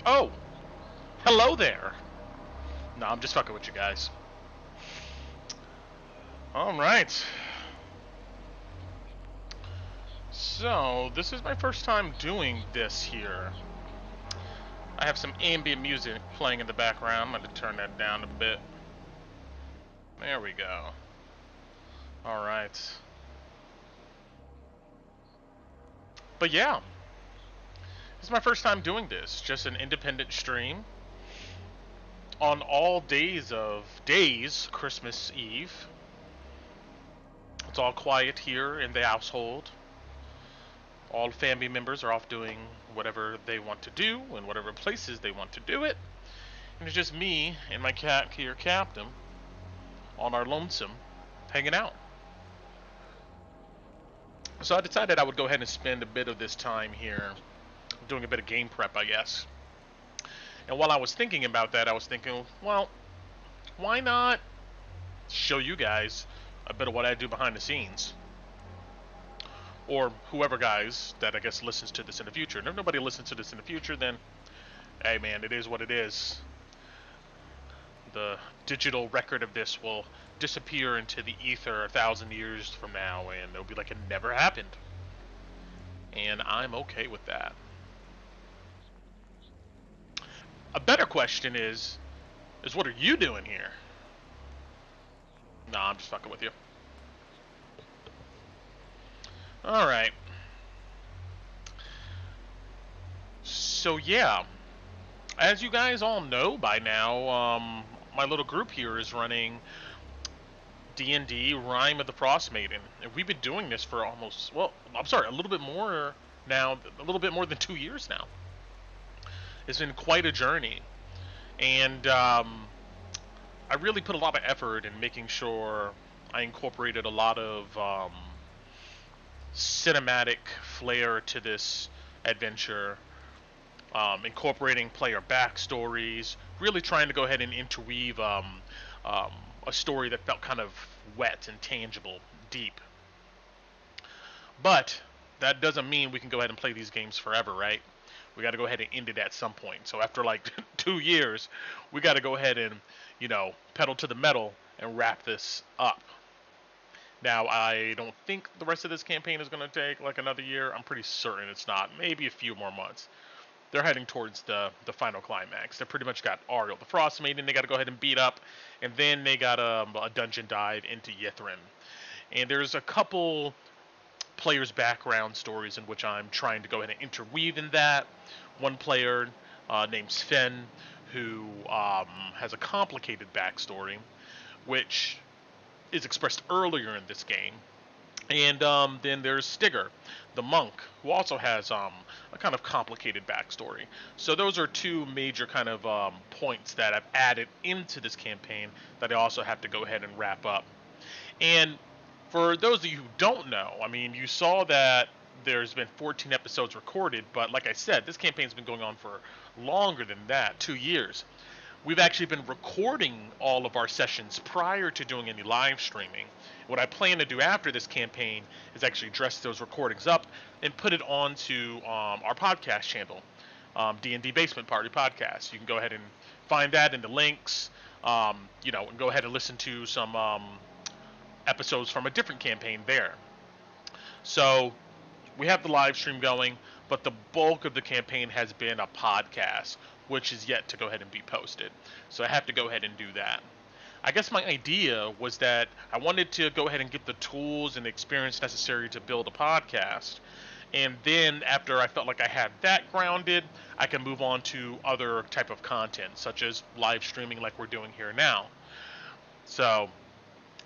Oh, hello there. No, I'm just fucking with you guys. Alright. So, this is my first time doing this here. I have some ambient music playing in the background. I'm going to turn that down a bit. There we go. Alright. But yeah. This is my first time doing this. Just an independent stream. On all days, Christmas Eve. It's all quiet here in the household. All family members are off doing whatever they want to do in whatever places they want to do it. And it's just me and my cat here, Captain, on our lonesome, hanging out. So I decided I would go ahead and spend a bit of this time here doing a bit of game prep, I guess. And while I was thinking about that, I was thinking, well, why not show you guys a bit of what I do behind the scenes? Or whoever guys that I guess listens to this in the future. And if nobody listens to this in the future, then hey man, it is what it is. The digital record of this will disappear into the ether 1,000 years from now, and it'll be like it never happened. And I'm okay with that. A better question is what are you doing here? Nah, I'm just fucking with you. Alright. So yeah, as you guys all know by now, my little group here is running D&D Rime of the Frost Maiden. And we've been doing this for almost, well, I'm sorry, a little bit more now, a little bit more than 2 years now. It's been quite a journey. And I really put a lot of effort in making sure I incorporated a lot of cinematic flair to this adventure, incorporating player backstories, really trying to go ahead and interweave a story that felt kind of wet and tangible, deep. But that doesn't mean we can go ahead and play these games forever, right? We got to go ahead and end it at some point. So after like 2 years, we got to go ahead and, pedal to the metal and wrap this up. Now, I don't think the rest of this campaign is going to take like another year. I'm pretty certain it's not. Maybe a few more months. They're heading towards the final climax. They pretty much got Ariel the Frost Maiden they got to go ahead and beat up. And then they got a dungeon dive into Yithrin. And there's a couple players' background stories in which I'm trying to go ahead and interweave in that. One player named Sven, who has a complicated backstory, which is expressed earlier in this game. And then there's Stigger, the monk, who also has a kind of complicated backstory. So those are two major kind of points that I've added into this campaign that I also have to go ahead and wrap up. And for those of you who don't know, I mean, you saw that there's been 14 episodes recorded, but like I said, this campaign's been going on for longer than that, 2 years. We've actually been recording all of our sessions prior to doing any live streaming. What I plan to do after this campaign is actually dress those recordings up and put it onto our podcast channel, D&D Basement Party Podcast. You can go ahead and find that in the links, and go ahead and listen to some episodes from a different campaign there. So we have the live stream going, but the bulk of the campaign has been a podcast, which is yet to go ahead and be posted. So I have to go ahead and do that. I guess my idea was that I wanted to go ahead and get the tools and the experience necessary to build a podcast. And then after I felt like I had that grounded, I can move on to other type of content, such as live streaming like we're doing here now. So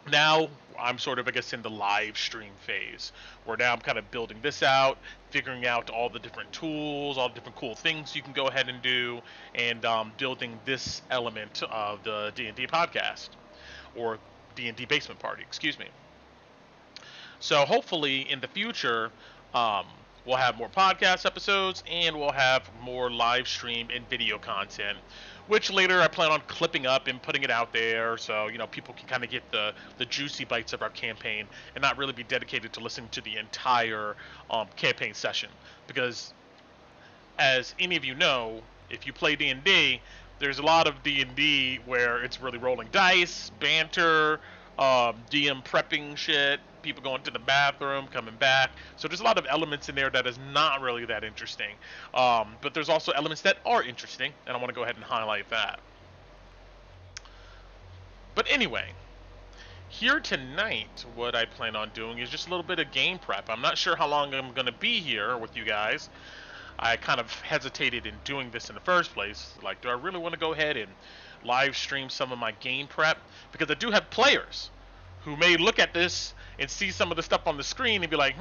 now I'm sort of, I guess, in the live stream phase, where now I'm kind of building this out, figuring out all the different tools, all the different cool things you can go ahead and do, and building this element of the D&D podcast, or D&D Basement Party, excuse me. So hopefully in the future, we'll have more podcast episodes, and we'll have more live stream and video content, which later I plan on clipping up and putting it out there so, people can kind of get the juicy bites of our campaign and not really be dedicated to listening to the entire campaign session. Because, as any of you know, if you play D&D, there's a lot of D&D where it's really rolling dice, banter, DM prepping shit, people going to the bathroom, coming back. So there's a lot of elements in there that is not really that interesting. But there's also elements that are interesting, and I want to go ahead and highlight that. But anyway, here tonight, what I plan on doing is just a little bit of game prep. I'm not sure how long I'm going to be here with you guys. I kind of hesitated in doing this in the first place. Like, do I really want to go ahead and live stream some of my game prep? Because I do have players who may look at this and see some of the stuff on the screen and be like,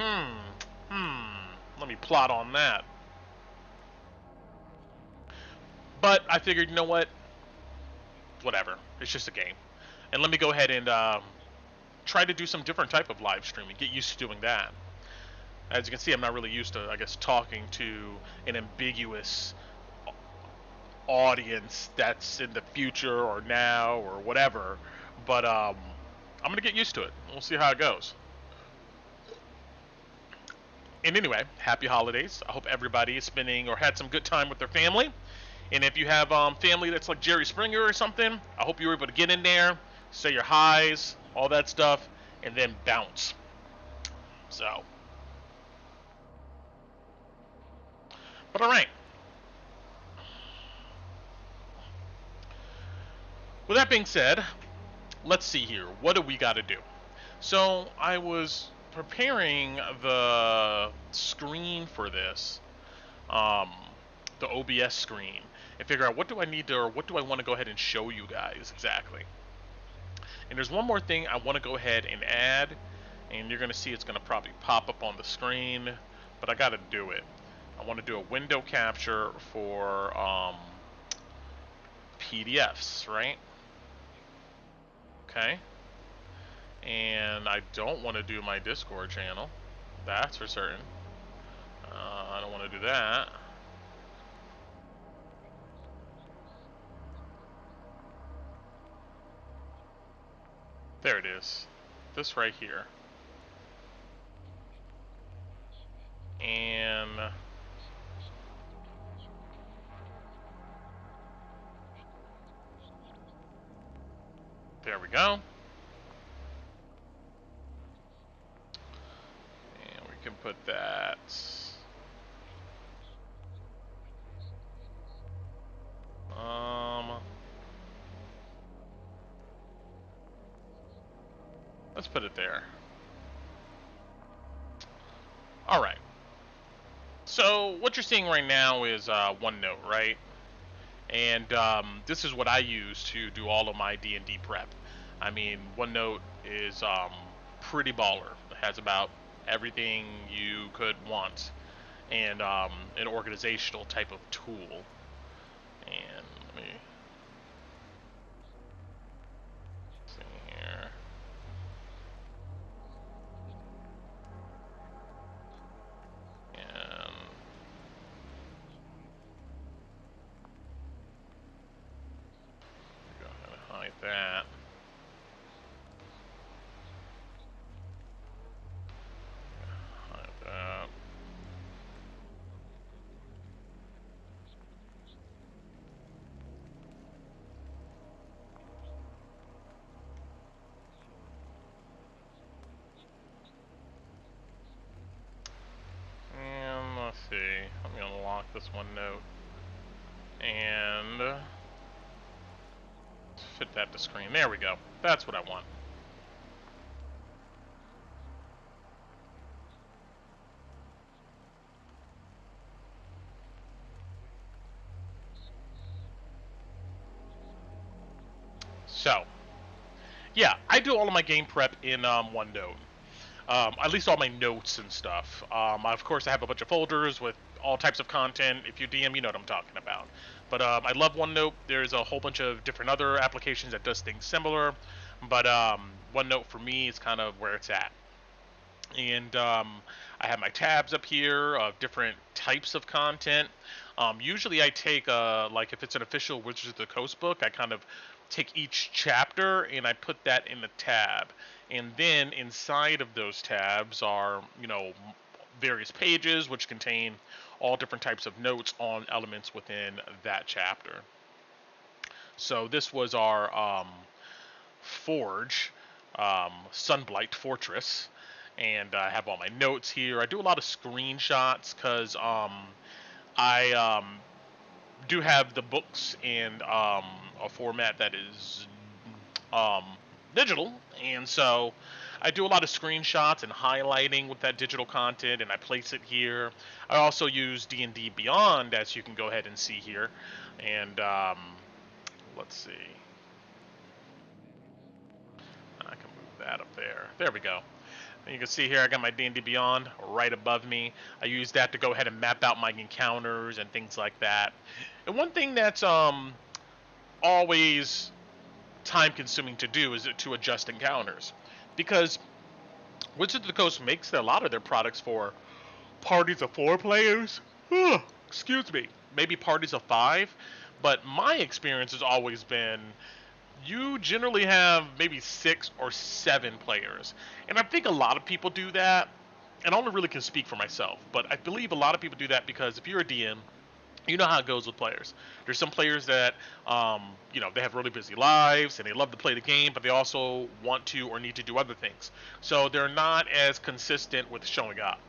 let me plot on that. But I figured, you know what? Whatever. It's just a game. And let me go ahead and try to do some different type of live streaming. Get used to doing that. As you can see, I'm not really used to, I guess, talking to an ambiguous audience that's in the future or now or whatever. But I'm going to get used to it. We'll see how it goes. And anyway, happy holidays. I hope everybody is spending or had some good time with their family. And if you have family that's like Jerry Springer or something, I hope you were able to get in there, say your highs, all that stuff, and then bounce. So. But alright. With that being said, let's see here. What do we got to do? So I was preparing the screen for this, the OBS screen, and figure out what do I need to, or what do I want to go ahead and show you guys exactly. And there's one more thing I want to go ahead and add, and you're going to see it's going to probably pop up on the screen, but I got to do it. I want to do a window capture for PDFs, right? Okay. And I don't want to do my Discord channel. That's for certain. I don't want to do that. There it is. This right here. And there we go. And we can put that. Let's put it there. All right. So what you're seeing right now is OneNote, right? And this is what I use to do all of my D&D prep. I mean, OneNote is pretty baller. It has about everything you could want, and an organizational type of tool. And let me see here. And go ahead and hide that. Hide that. And let's see. Let me unlock this OneNote and fit that to screen. There we go. That's what I want. So, yeah, I do all of my game prep in OneNote. At least all my notes and stuff. Of course, I have a bunch of folders with all types of content. If you DM, you know what I'm talking about. But I love OneNote. There's a whole bunch of different other applications that does things similar. But OneNote for me is kind of where it's at. And I have my tabs up here of different types of content. Usually I take, like if it's an official Wizards of the Coast book, I kind of take each chapter and I put that in the tab. And then inside of those tabs are, you know, various pages which contain all different types of notes on elements within that chapter. So this was our Forge, Sunblight Fortress, and I have all my notes here. I do a lot of screenshots because I do have the books in a format that is um, digital, and so I do a lot of screenshots and highlighting with that digital content, and I place it here. I also use D&D Beyond, as you can go ahead and see here, and let's see. I can move that up there. There we go. And you can see here I got my D&D Beyond right above me. I use that to go ahead and map out my encounters and things like that. And one thing that's always time consuming to do is to adjust encounters, because Wizards of the Coast makes a lot of their products for parties of 4 players. Excuse me, maybe parties of 5, but my experience has always been you generally have maybe 6 or 7 players, and I think a lot of people do that. And I only really can speak for myself, but I believe a lot of people do that because if you're a DM, you know how it goes with players. There's some players that, they have really busy lives and they love to play the game, but they also want to or need to do other things. So they're not as consistent with showing up.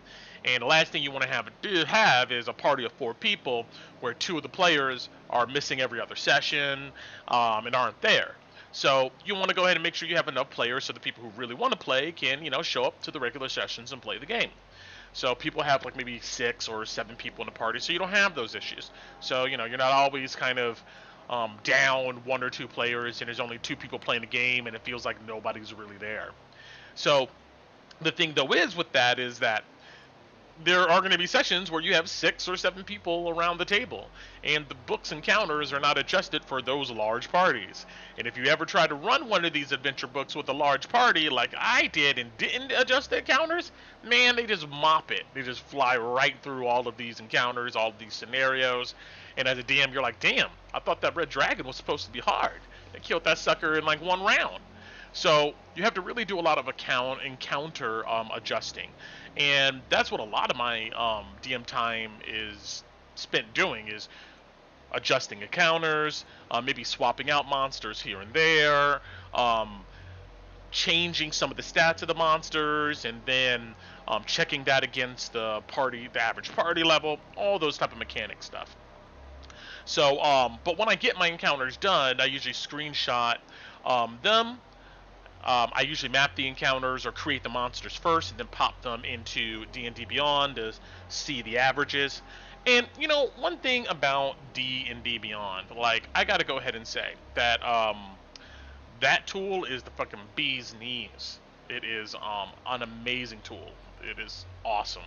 And the last thing you want to have is a party of 4 people where 2 of the players are missing every other session and aren't there. So you want to go ahead and make sure you have enough players so the people who really want to play can, show up to the regular sessions and play the game. So people have like maybe 6 or 7 people in the party, so you don't have those issues. So you're not always kind of down 1 or 2 players, and there's only 2 people playing the game, and it feels like nobody's really there. So the thing though is with that is that there are going to be sessions where you have 6 or 7 people around the table, and the books and counters are not adjusted for those large parties. And if you ever try to run one of these adventure books with a large party like I did and didn't adjust the encounters, man, they just mop it. They just fly right through all of these encounters, all of these scenarios. And as a DM, you're like, damn, I thought that red dragon was supposed to be hard. They killed that sucker in like 1 round. So you have to really do a lot of encounter adjusting. And that's what a lot of my DM time is spent doing, is adjusting encounters, maybe swapping out monsters here and there, changing some of the stats of the monsters, and then checking that against the average party level, all those type of mechanic stuff. So, but when I get my encounters done, I usually screenshot them. I usually map the encounters or create the monsters first and then pop them into D&D Beyond to see the averages. And, one thing about D&D Beyond, like, I gotta go ahead and say that that tool is the fucking bee's knees. It is an amazing tool. It is awesome.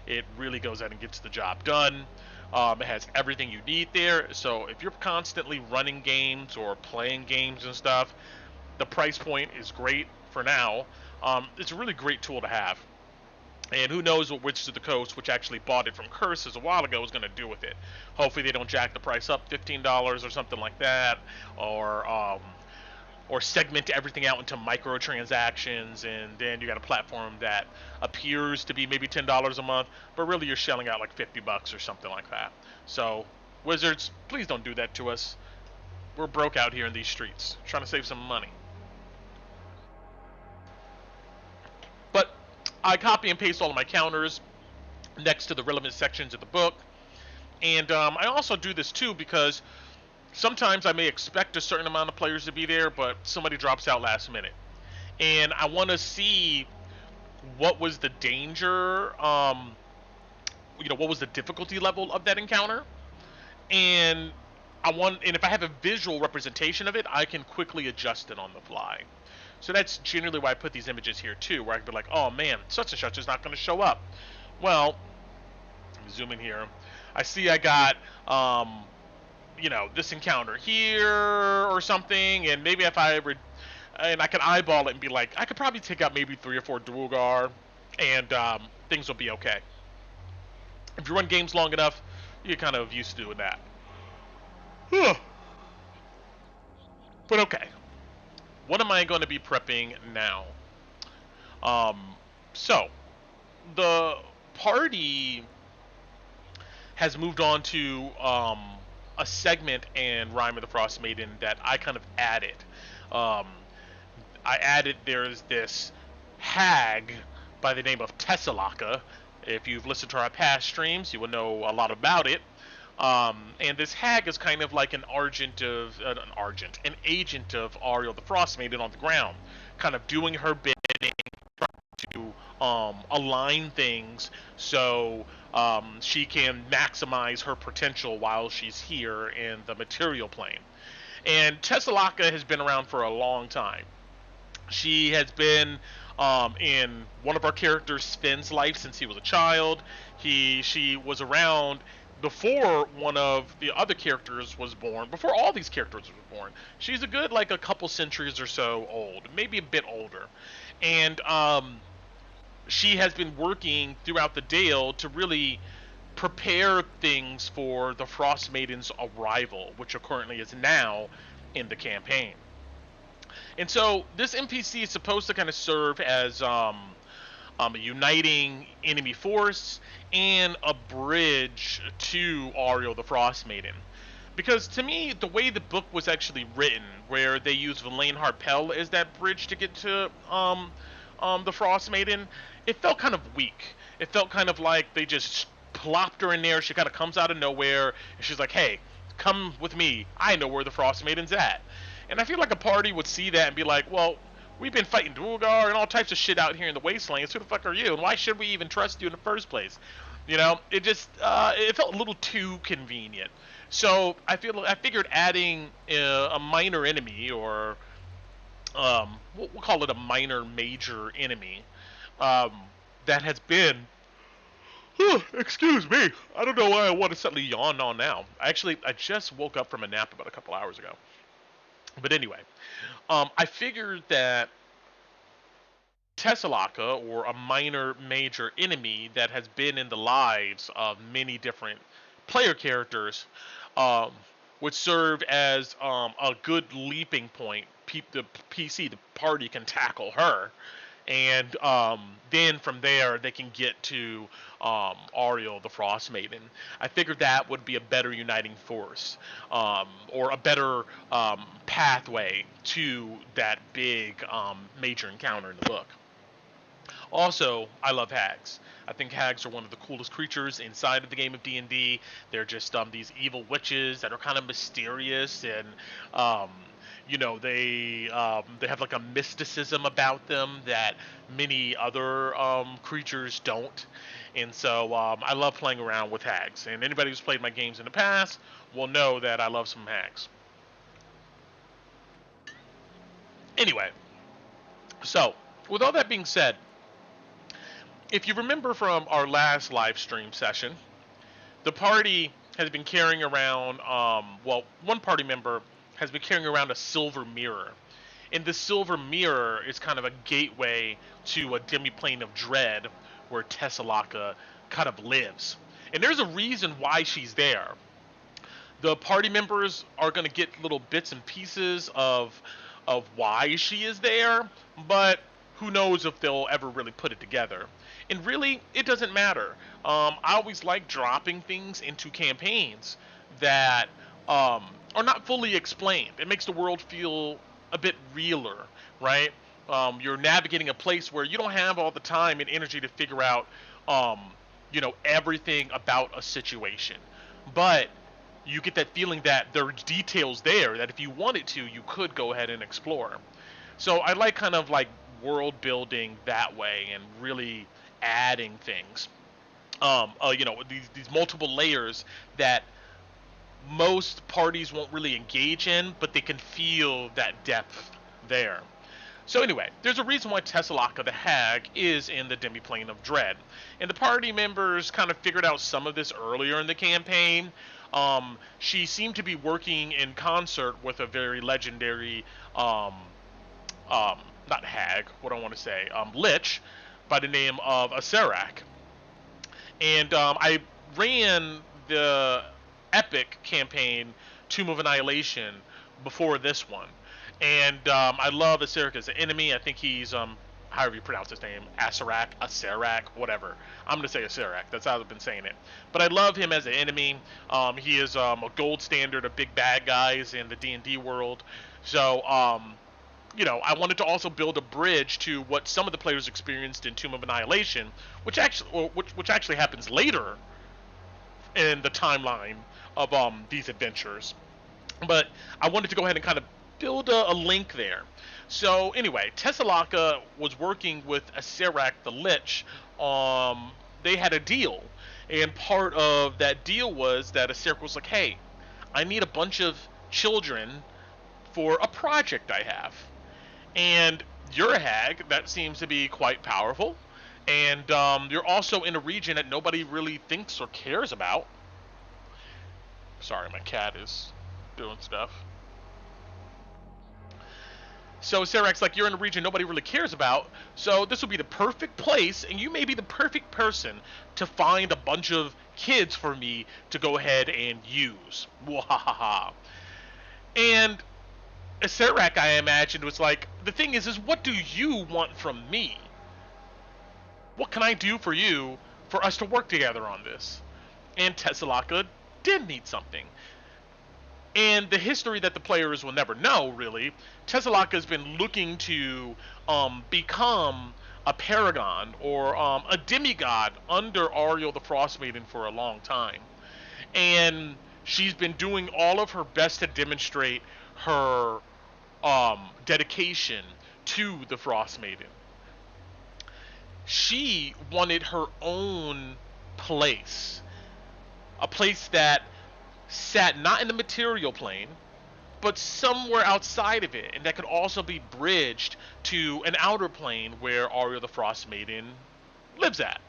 It really goes out and gets the job done. It has everything you need there. So if you're constantly running games or playing games and stuff, the price point is great for now. It's a really great tool to have. And who knows what Wizards of the Coast, which actually bought it from Curses a while ago, is going to do with it. Hopefully they don't jack the price up $15 or something like that, or segment everything out into microtransactions, and then you got a platform that appears to be maybe $10 a month, but really you're shelling out like $50 or something like that. So Wizards, please don't do that to us. We're broke out here in these streets, trying to save some money. But I copy and paste all of my counters next to the relevant sections of the book. And I also do this too because sometimes I may expect a certain amount of players to be there, but somebody drops out last minute. And I want to see what was the danger, what was the difficulty level of that encounter. And if I have a visual representation of it, I can quickly adjust it on the fly. So that's generally why I put these images here too, where I can be like, oh man, such and such is not going to show up. Well, let me zoom in here. I see I got, this encounter here or something, and maybe if I can eyeball it and be like, I could probably take out maybe 3 or 4 Duergar, and things will be okay. If you run games long enough, you're kind of used to doing that. But okay, what am I going to be prepping now? So the party has moved on to a segment in Rhyme of the Frost Maiden that I kind of added. Um, I added there's this hag by the name of Tessalaka. If you've listened to our past streams, you will know a lot about it. And this hag is kind of like an agent of Ariel the Frost Maiden on the ground, kind of doing her bidding to align things so she can maximize her potential while she's here in the material plane. And Tessalaka has been around for a long time. She has been in one of our characters, Finn's life since he was a child. She was around before one of the other characters was born. Before all these characters were born, she's a good like a couple centuries or so old, maybe a bit older, and she has been working throughout the Dale to really prepare things for the Frost Maiden's arrival, which currently is now in the campaign. And so this NPC is supposed to kind of serve as a uniting enemy force and a bridge to Ariel the Frost Maiden. Because to me, the way the book was actually written, where they use Verlaine Harpel as that bridge to get to the Frost Maiden, it felt kind of weak. It felt kind of like they just plopped her in there. She kind of comes out of nowhere, and she's like, "Hey, come with me. I know where the Frost Maiden's at." And I feel like a party would see that and be like, "Well, we've been fighting Dulgar and all types of shit out here in the wastelands. Who the fuck are you? And why should we even trust you in the first place?" You know, it just it felt a little too convenient. So I figured adding a minor enemy, or we'll call it a minor major enemy, um, that has been. Excuse me. I don't know why I want to suddenly yawn on now. I just woke up from a nap about a couple hours ago. But anyway, I figured that Tessalaka, or a minor major enemy that has been in the lives of many different player characters, um, would serve as a good leaping point. The PC, the party, can tackle her, and then from there they can get to Ariel, the Frost Maiden. I figured that would be a better uniting force, or a better pathway to that big major encounter in the book. Also, I love hags. I think hags are one of the coolest creatures inside of the game of D&D. They're just these evil witches that are kind of mysterious, and um, they have like a mysticism about them that many other creatures don't. And so I love playing around with hags. And anybody who's played my games in the past will know that I love some hags. Anyway, so with all that being said, if you remember from our last live stream session, the party has been carrying around, one party member has been carrying around a silver mirror. And the silver mirror is kind of a gateway to a demiplane of dread where Tessalaka kind of lives. And there's a reason why she's there. The party members are going to get little bits and pieces of why she is there, but who knows if they'll ever really put it together. And really, it doesn't matter. I always like dropping things into campaigns that are not fully explained. It makes the world feel a bit realer, right? You're navigating a place where you don't have all the time and energy to figure out, everything about a situation. But you get that feeling that there are details there that if you wanted to, you could go ahead and explore. So I like kind of like world building that way and really adding things. These multiple layers that most parties won't really engage in, but they can feel that depth there. So anyway, there's a reason why Tessalaka the Hag is in the Demiplane of Dread. And the party members kind of figured out some of this earlier in the campaign. She seemed to be working in concert with a very legendary, not hag, what do I want to say, lich, by the name of Acerak. And I ran the epic campaign, Tomb of Annihilation, before this one. And I love Acerak as an enemy. I think he's however you pronounce his name, Asarak, whatever. I'm gonna say Asarak. That's how I've been saying it. But I love him as an enemy. He is a gold standard of big bad guys in the D&D world. So I wanted to also build a bridge to what some of the players experienced in Tomb of Annihilation, which actually happens later in the timeline of these adventures. But I wanted to go ahead and kind of build a link there. So anyway, Tessalaka was working with Acerak the Lich. They had a deal, and part of that deal was that Acerak was like, "Hey, I need a bunch of children for a project I have, and you're a hag that seems to be quite powerful, and you're also in a region that nobody really thinks or cares about." Sorry, my cat is doing stuff. So Sarek's like, you're in a region nobody really cares about, so this would be the perfect place, and you may be the perfect person to find a bunch of kids for me to go ahead and use. Wahaha. And Sarak, I imagined, was like, the thing is what do you want from me? What can I do for you for us to work together on this? And Tessalaka did need something. And the history that the players will never know, really, Tessalaka has been looking to become a paragon or a demigod under Ariel the Frostmaiden for a long time. And she's been doing all of her best to demonstrate her dedication to the Frostmaiden. She wanted her own place, a place that sat not in the material plane, but somewhere outside of it, and that could also be bridged to an outer plane where Ariel the Frostmaiden lives at.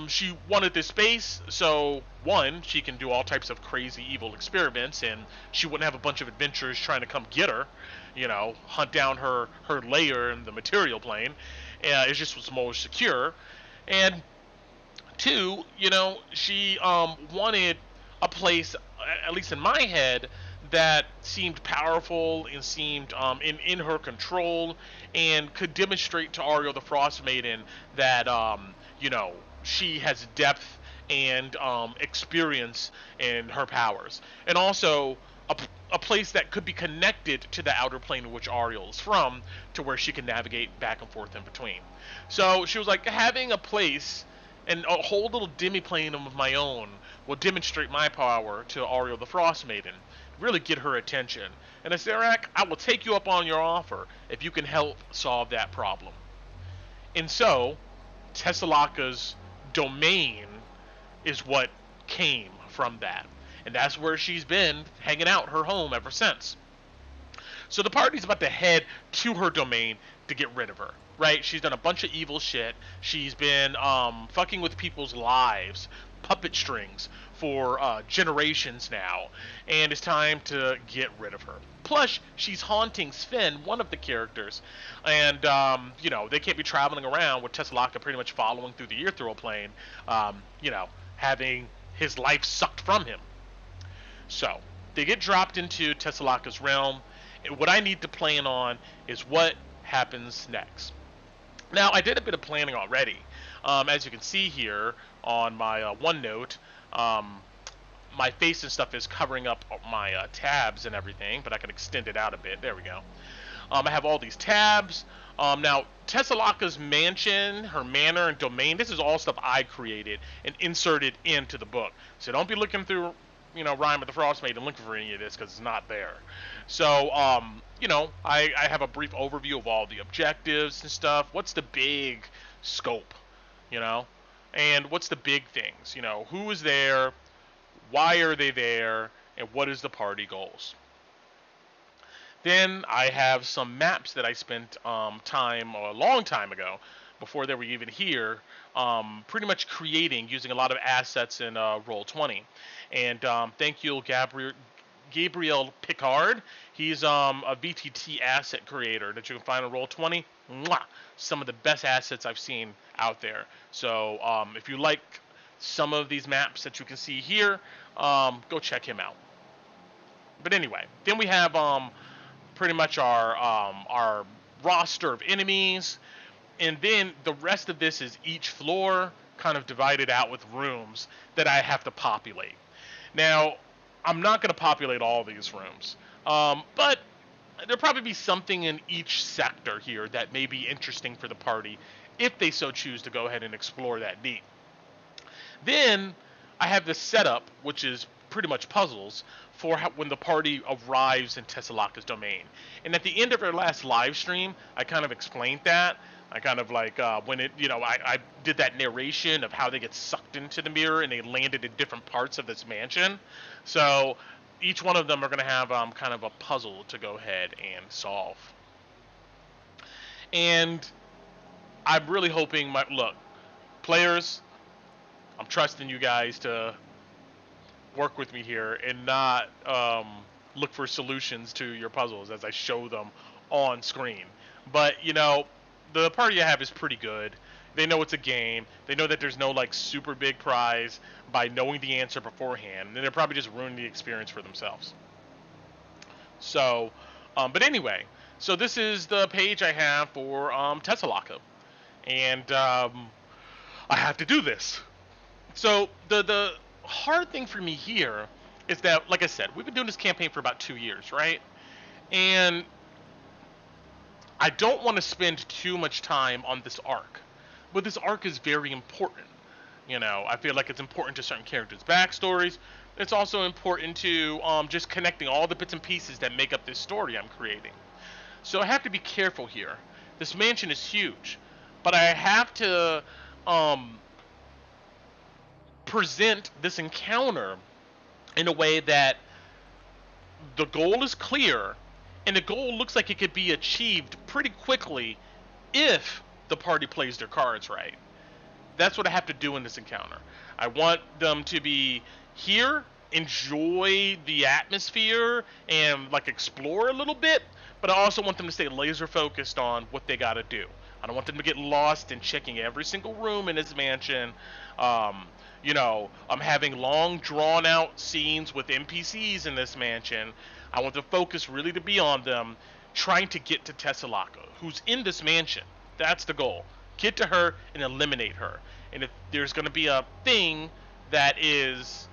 She wanted this space, so one, she can do all types of crazy evil experiments, and she wouldn't have a bunch of adventurers trying to come get her, hunt down her lair in the material plane. It just was more secure. And two, she wanted a place, at least in my head, that seemed powerful and seemed in her control, and could demonstrate to Ariel the Frostmaiden that she has depth and experience in her powers, and also a place that could be connected to the outer plane in which Ariel is from, to where she can navigate back and forth in between. So she was like, having a place and a whole little demi-plane of my own will demonstrate my power to Ariel the Frostmaiden, really get her attention. And Azarak, I will take you up on your offer if you can help solve that problem. And so, Tessalaka's domain is what came from that. And that's where she's been hanging out, her home, ever since. So the party's about to head to her domain to get rid of her. Right? She's done a bunch of evil shit. She's been fucking with people's lives, puppet strings, for generations now. And it's time to get rid of her. Plus, she's haunting Sven, one of the characters. And, they can't be traveling around with Tessalaka pretty much following through the ethereal plane, having his life sucked from him. So, they get dropped into Tessalaka's realm. And what I need to plan on is what happens next. Now, I did a bit of planning already. As you can see here on my OneNote, my face and stuff is covering up my tabs and everything, but I can extend it out a bit. There we go. I have all these tabs. Now, Tessalaka's mansion, her manor, and domain, this is all stuff I created and inserted into the book. So don't be looking through, Rime of the Frostmaiden looking for any of this, because it's not there. So, I have a brief overview of all the objectives and stuff. What's the big scope, and what's the big things, who is there, why are they there, and what is the party goals. Then I have some maps that I spent time a long time ago, before they were even here, pretty much creating using a lot of assets in Roll20. And thank you, Gabriel Picard. He's a VTT asset creator that you can find on Roll20. Mwah! Some of the best assets I've seen out there. So if you like some of these maps that you can see here, go check him out. But anyway, then we have pretty much our roster of enemies, and then the rest of this is each floor kind of divided out with rooms that I have to populate. Now, I'm not going to populate all these rooms, but there'll probably be something in each sector here that may be interesting for the party if they so choose to go ahead and explore that neat. Then I have this setup, which is pretty much puzzles, for when the party arrives in Tessalaka's domain. And at the end of our last live stream, I kind of explained that. I kind of like when it, I did that narration of how they get sucked into the mirror and they landed in different parts of this mansion. So each one of them are going to have kind of a puzzle to go ahead and solve. And I'm really hoping look, players, I'm trusting you guys to work with me here and not look for solutions to your puzzles as I show them on screen. But the party I have is pretty good. They know it's a game. They know that there's no like super big prize by knowing the answer beforehand. And they're probably just ruining the experience for themselves. So, but anyway, so this is the page I have for Tessalaka, and I have to do this. So the hard thing for me here is that, like I said, we've been doing this campaign for about 2 years, right? And I don't want to spend too much time on this arc, but this arc is very important. I feel like it's important to certain characters' backstories. It's also important to just connecting all the bits and pieces that make up this story I'm creating. So I have to be careful here. This mansion is huge, but I have to present this encounter in a way that the goal is clear, and the goal looks like it could be achieved pretty quickly if the party plays their cards right. That's what I have to do in this encounter. I want them to be here, enjoy the atmosphere, and like explore a little bit, but I also want them to stay laser focused on what they gotta do. I don't want them to get lost in checking every single room in this mansion. I'm having long drawn out scenes with NPCs in this mansion. I want the focus really to be on them trying to get to Tessalaka, who's in this mansion. That's the goal. Get to her and eliminate her. And if there's going to be a thing that is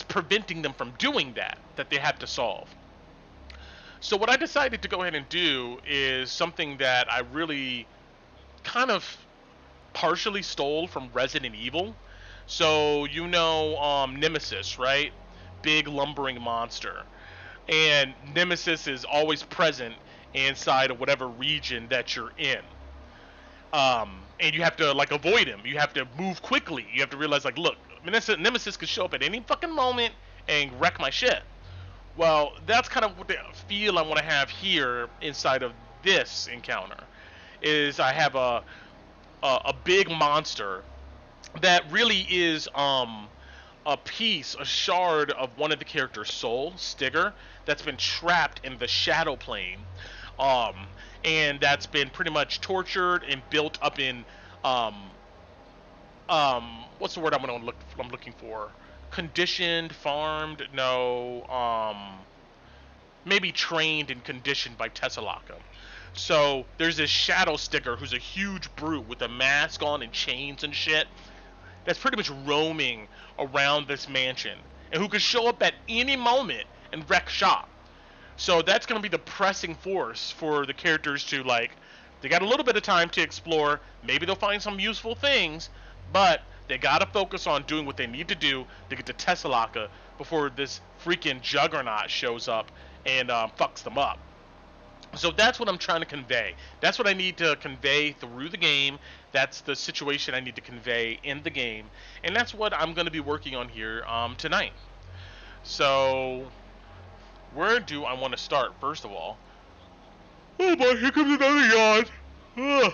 preventing them from doing that they have to solve. So what I decided to go ahead and do is something that I really kind of partially stole from Resident Evil. So Nemesis, right? Big lumbering monster. And Nemesis is always present inside of whatever region that you're in. And you have to like avoid him. You have to move quickly. You have to realize like, look, Nemesis could show up at any fucking moment and wreck my shit. Well, that's kind of what the feel I want to have here inside of this encounter. Is I have a big monster that really is a shard of one of the character's soul, Stigger, that's been trapped in the shadow plane, and that's been pretty much tortured and built up in what's the word I'm looking for? Conditioned, farmed, maybe trained and conditioned by Tessalaka. So there's this shadow Sticker who's a huge brute with a mask on and chains and shit that's pretty much roaming around this mansion and who could show up at any moment and wreck shop. So that's going to be the pressing force for the characters to they got a little bit of time to explore. Maybe they'll find some useful things, but they got to focus on doing what they need to do to get to Tessalaka before this freaking juggernaut shows up and fucks them up. So that's what I'm trying to convey. That's what I need to convey through the game. That's the situation I need to convey in the game. And that's what I'm going to be working on here tonight. So where do I want to start, first of all? Oh boy, here comes another yawn.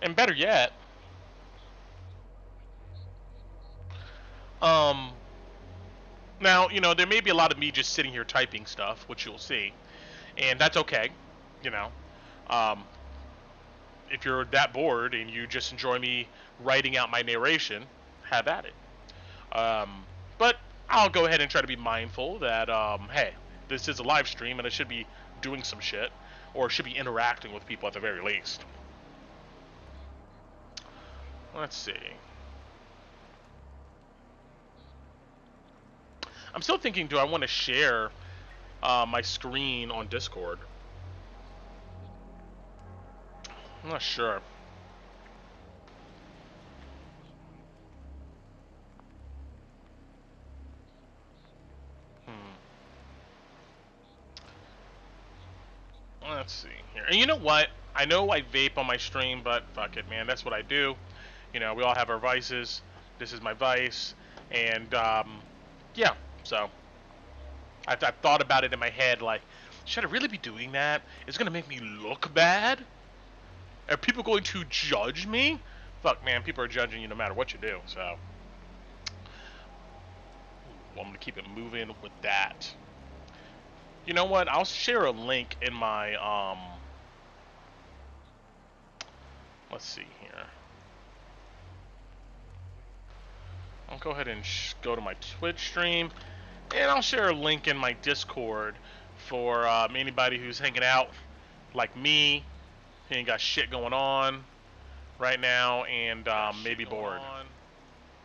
And better yet, now, there may be a lot of me just sitting here typing stuff, which you'll see, and that's okay, if you're that bored and you just enjoy me writing out my narration, have at it. But I'll go ahead and try to be mindful that, hey, this is a live stream and I should be doing some shit, or should be interacting with people at the very least. Let's see. I'm still thinking, do I want to share my screen on Discord? I'm not sure. Let's see here. And you know what? I know I vape on my stream, but fuck it, man. That's what I do. You know, we all have our vices. This is my vice. And, yeah. So, I thought about it in my head, like, should I really be doing that? It's going to make me look bad? Are people going to judge me? Fuck, man. People are judging you no matter what you do, so. Well, I'm going to keep it moving with that. You know what? I'll share a link in my, let's see here. I'll go ahead and go to my Twitch stream, and I'll share a link in my Discord for anybody who's hanging out like me, who ain't got shit going on right now, and maybe bored.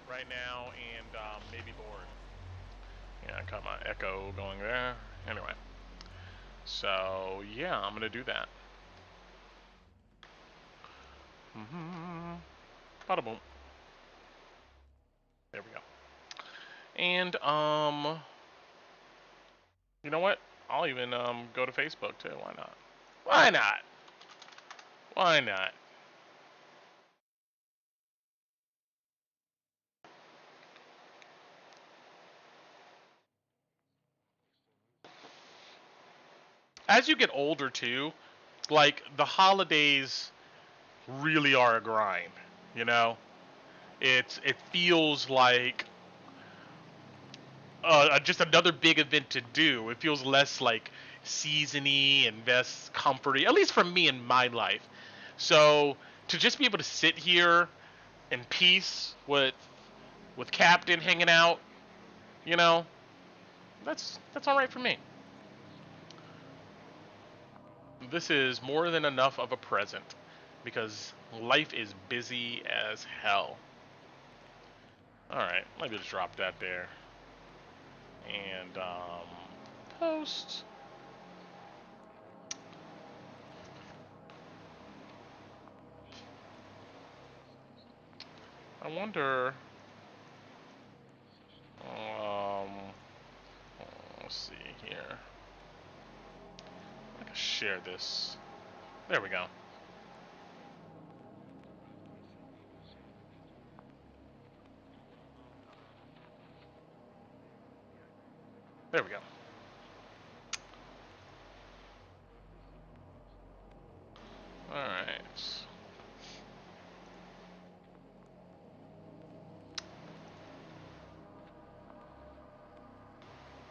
Right now, and maybe bored. Yeah, I got my echo going there. Anyway. So, yeah, I'm gonna do that. Bada boom. There we go. And, you know what? I'll even, go to Facebook, too. Why not? Why not? Why not? As you get older, too, like, the holidays really are a grind, you know? It feels like just another big event to do. It feels less like seasony and less comforty, at least for me in my life. So to just be able to sit here in peace with Captain hanging out, you know, that's all right for me. This is more than enough of a present because life is busy as hell. All right, let me just drop that there. And post. I wonder. Let's see here. I can share this. There we go. There we go. All right.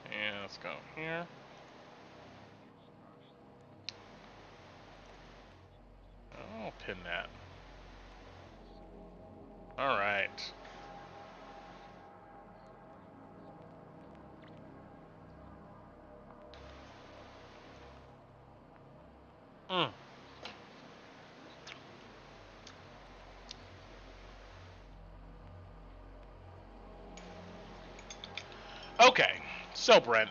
And let's go here. I'll pin that. All right. Mm. Okay, so Brent,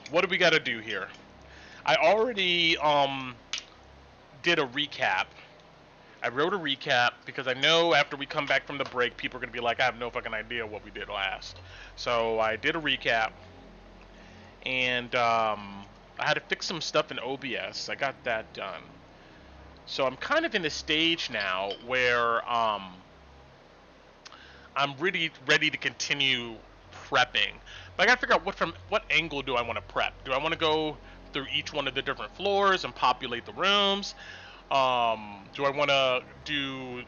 what do we got to do here? I already did a recap. I wrote a recap because I know after we come back from the break, people are gonna be like, I have no fucking idea what we did last. So I did a recap, and I had to fix some stuff in OBS. I got that done. So I'm kind of in a stage now where I'm really ready to continue prepping. But I gotta figure out what angle do I want to prep. Do I want to go through each one of the different floors and populate the rooms? Do I want to do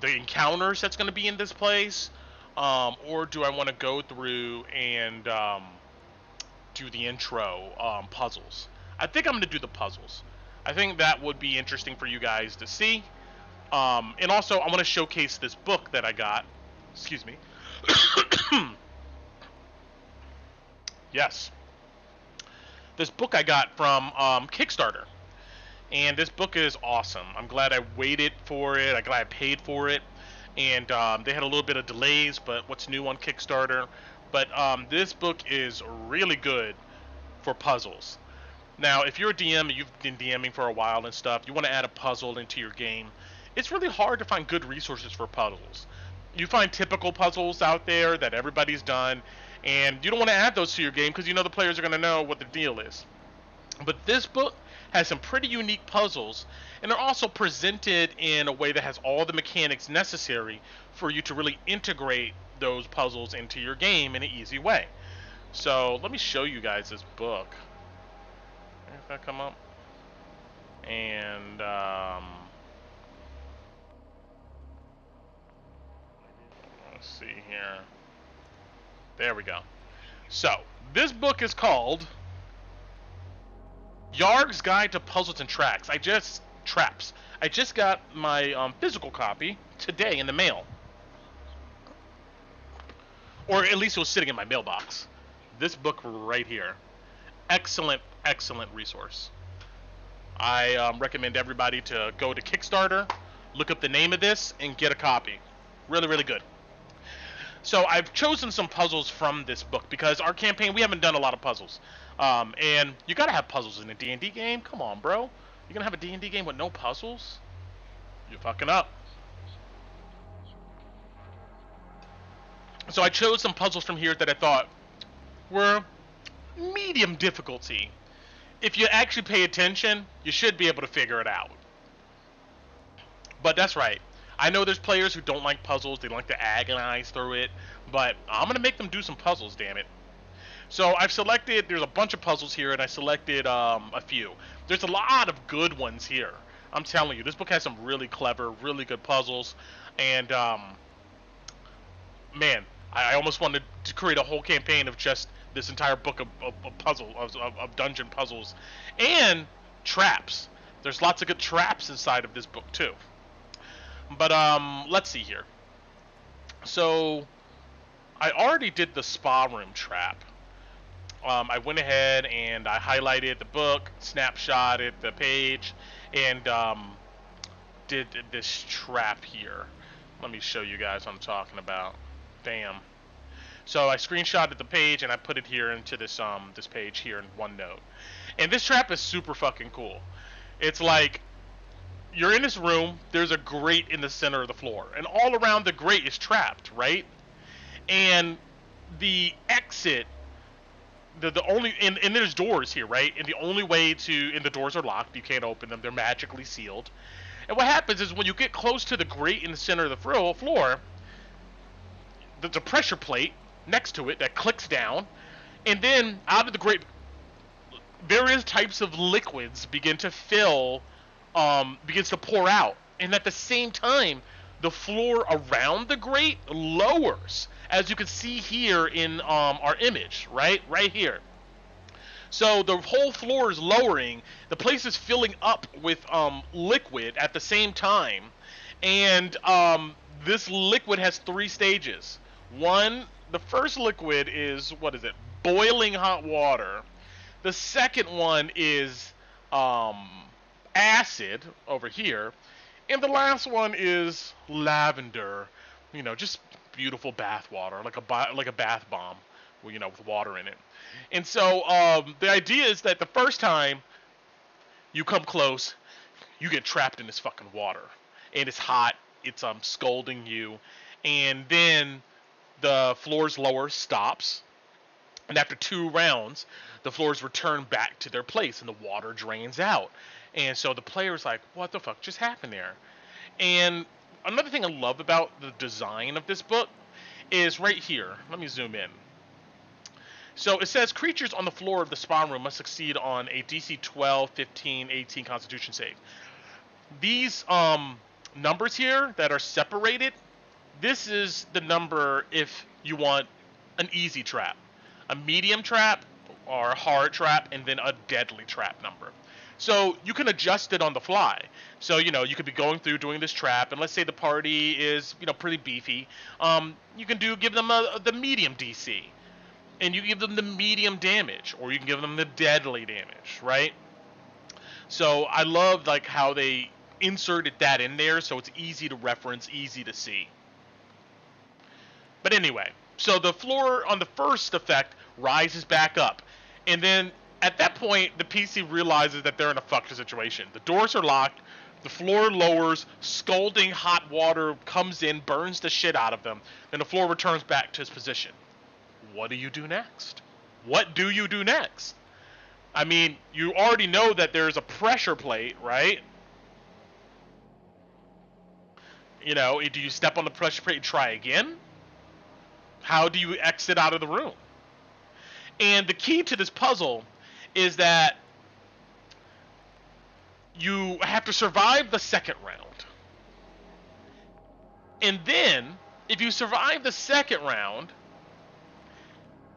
the encounters that's going to be in this place? Or do I want to go through and do the intro puzzles? I think I'm going to do the puzzles. I think that would be interesting for you guys to see. And also, I want to showcase this book that I got. Excuse me. Yes. This book I got from Kickstarter. And this book is awesome. I'm glad I waited for it. I'm glad I paid for it. And they had a little bit of delays, but what's new on Kickstarter? But this book is really good for puzzles. Now, if you're a DM, you've been DMing for a while and stuff, you want to add a puzzle into your game, it's really hard to find good resources for puzzles. You find typical puzzles out there that everybody's done, and you don't want to add those to your game because you know the players are going to know what the deal is. But this book has some pretty unique puzzles, and they're also presented in a way that has all the mechanics necessary for you to really integrate those puzzles into your game in an easy way. So let me show you guys this book. If that come up, and let's see here. There we go. So this book is called Yarg's Guide to Puzzles and Traps. I just got my physical copy today in the mail, or at least it was sitting in my mailbox. This book right here, excellent resource. I recommend everybody to go to Kickstarter, look up the name of this, and get a copy. Really good. So I've chosen some puzzles from this book because our campaign, we haven't done a lot of puzzles. And you gotta have puzzles in a D&D game. Come on, bro. You're gonna have a D&D game with no puzzles? You're fucking up. So I chose some puzzles from here that I thought were medium difficulty. If you actually pay attention, you should be able to figure it out. But that's right. I know there's players who don't like puzzles. They like to agonize through it. But I'm going to make them do some puzzles, damn it. So I've selected, there's a bunch of puzzles here, and I selected a few. There's a lot of good ones here. I'm telling you, this book has some really clever, really good puzzles. And, man, I almost wanted to create a whole campaign of just this entire book of dungeon puzzles and traps. There's lots of good traps inside of this book too. But let's see here. So I already did the spa room trap. I went ahead and I highlighted the book, snapshotted the page, and did this trap here. Let me show you guys what I'm talking about. Bam. So I screenshotted the page and I put it here into this this page here in OneNote. And this trap is super fucking cool. It's like you're in this room, there's a grate in the center of the floor, and all around the grate is trapped, right? And the exit, the only and there's doors here, right? And the only way to, and the doors are locked, you can't open them, they're magically sealed. And what happens is when you get close to the grate in the center of the floor, there's a pressure plate next to it that clicks down, and then out of the grate, various types of liquids begins to pour out, and at the same time, the floor around the grate lowers, as you can see here in our image, right here. So the whole floor is lowering, the place is filling up with liquid at the same time, and this liquid has 3 stages. The first liquid is, what is it? Boiling hot water. The second one is acid over here. And the last one is lavender. You know, just beautiful bath water, like a bath bomb, you know, with water in it. And so the idea is that the first time you come close, you get trapped in this fucking water. And it's hot. It's scalding you. And then the floor's lower stops, and after 2 rounds, the floors return back to their place, and the water drains out. And so the player's like, what the fuck just happened there? And another thing I love about the design of this book is right here. Let me zoom in. So it says creatures on the floor of the spa room must succeed on a DC 12, 15, 18 Constitution save. These numbers here that are separated, this is the number if you want an easy trap, a medium trap, or a hard trap, and then a deadly trap number. So you can adjust it on the fly. So, you could be going through doing this trap, and let's say the party is, pretty beefy. You can give them the medium DC, and you give them the medium damage, or you can give them the deadly damage, right? So I love like how they inserted that in there, so it's easy to reference, easy to see. But anyway, so the floor on the first effect rises back up, and then at that point, the PC realizes that they're in a fucked situation. The doors are locked, the floor lowers, scalding hot water comes in, burns the shit out of them, then the floor returns back to its position. What do you do next? What do you do next? I mean, you already know that there's a pressure plate, right? Do you step on the pressure plate and try again? How do you exit out of the room? And the key to this puzzle is that you have to survive the second round. And then, if you survive the second round,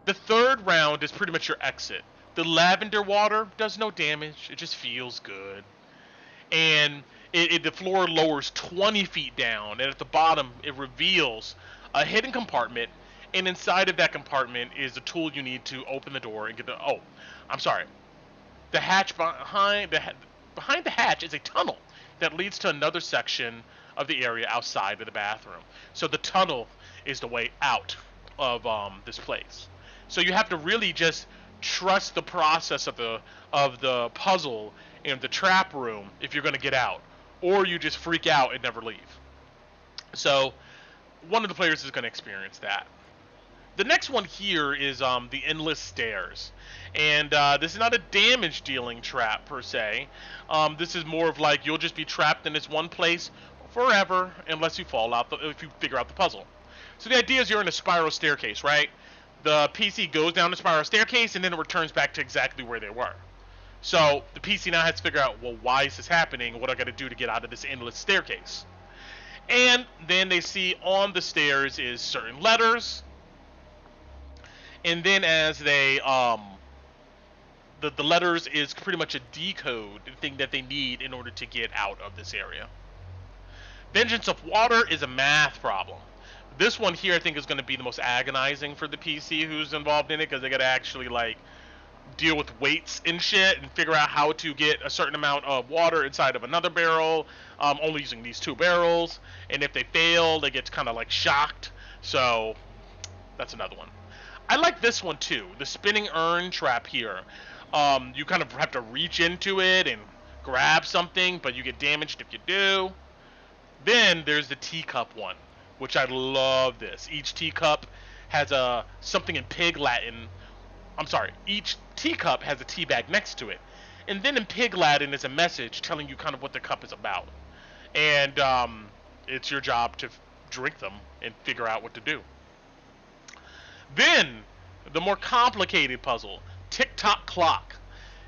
the third round is pretty much your exit. The lavender water does no damage. It just feels good. And the floor lowers 20 feet down, and at the bottom, it reveals a hidden compartment, and inside of that compartment is the tool you need to open the door and get the... Oh, I'm sorry. The hatch behind the hatch is a tunnel that leads to another section of the area outside of the bathroom. So the tunnel is the way out of this place. So you have to really just trust the process of the puzzle in the trap room if you're going to get out, or you just freak out and never leave. So one of the players is going to experience that. The next one here is the endless stairs, and this is not a damage dealing trap per se. This is more of like you'll just be trapped in this one place forever unless you if you figure out the puzzle. So the idea is you're in a spiral staircase, right? The PC goes down the spiral staircase and then it returns back to exactly where they were. So the PC now has to figure out, well, why is this happening? What do I got to do to get out of this endless staircase? And then they see on the stairs is certain letters. And then as they, the letters is pretty much a decode thing that they need in order to get out of this area. Vengeance of Water is a math problem. This one here I think is going to be the most agonizing for the PC who's involved in it, because they got to actually like deal with weights and shit and figure out how to get a certain amount of water inside of another barrel, only using these two barrels. And if they fail, they get kind of like shocked. So that's another one. I like this one too, the spinning urn trap here. You kind of have to reach into it and grab something, but you get damaged if you do. Then there's the teacup one, which I love this. Each teacup has something in Pig Latin. I'm sorry, each teacup has a tea bag next to it. And then in Pig Latin is a message telling you kind of what the cup is about. And it's your job to drink them and figure out what to do. Then, the more complicated puzzle, Tick-Tock Clock.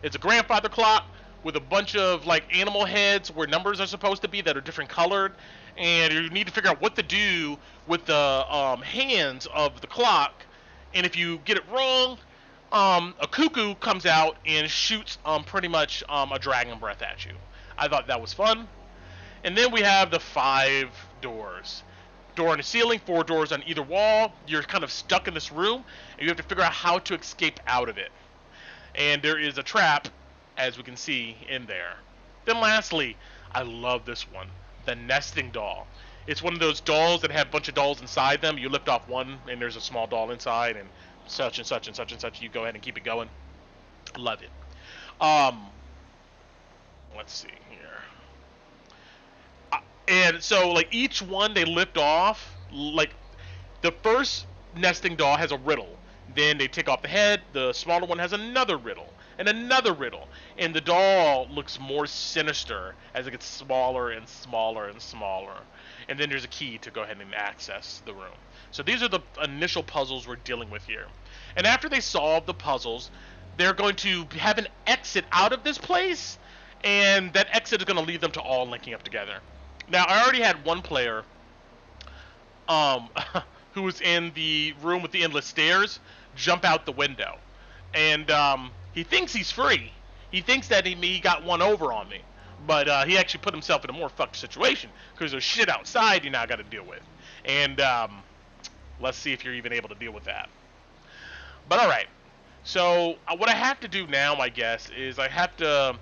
It's a grandfather clock with a bunch of like animal heads where numbers are supposed to be that are different colored, and you need to figure out what to do with the hands of the clock. And if you get it wrong, a cuckoo comes out and shoots pretty much a dragon breath at you. I thought that was fun. And then we have the 5 doors. Door on the ceiling, 4 doors on either wall. You're kind of stuck in this room, and you have to figure out how to escape out of it. And there is a trap, as we can see in there. Then lastly, I love this one, the nesting doll. It's one of those dolls that have a bunch of dolls inside them. You lift off one, and there's a small doll inside, and such and such and such and such. You go ahead and keep it going. Love it. Let's see here. And so, like, each one they lift off, like, the first nesting doll has a riddle. Then they take off the head, the smaller one has another riddle, and another riddle. And the doll looks more sinister as it gets smaller and smaller and smaller. And then there's a key to go ahead and access the room. So these are the initial puzzles we're dealing with here. And after they solve the puzzles, they're going to have an exit out of this place, and that exit is going to lead them to all linking up together. Now, I already had one player who was in the room with the endless stairs jump out the window. And he thinks he's free. He thinks that he got one over on me, but he actually put himself in a more fucked situation because there's shit outside you now got to deal with. And let's see if you're even able to deal with that. But all right. So what I have to do now, I guess, is I have to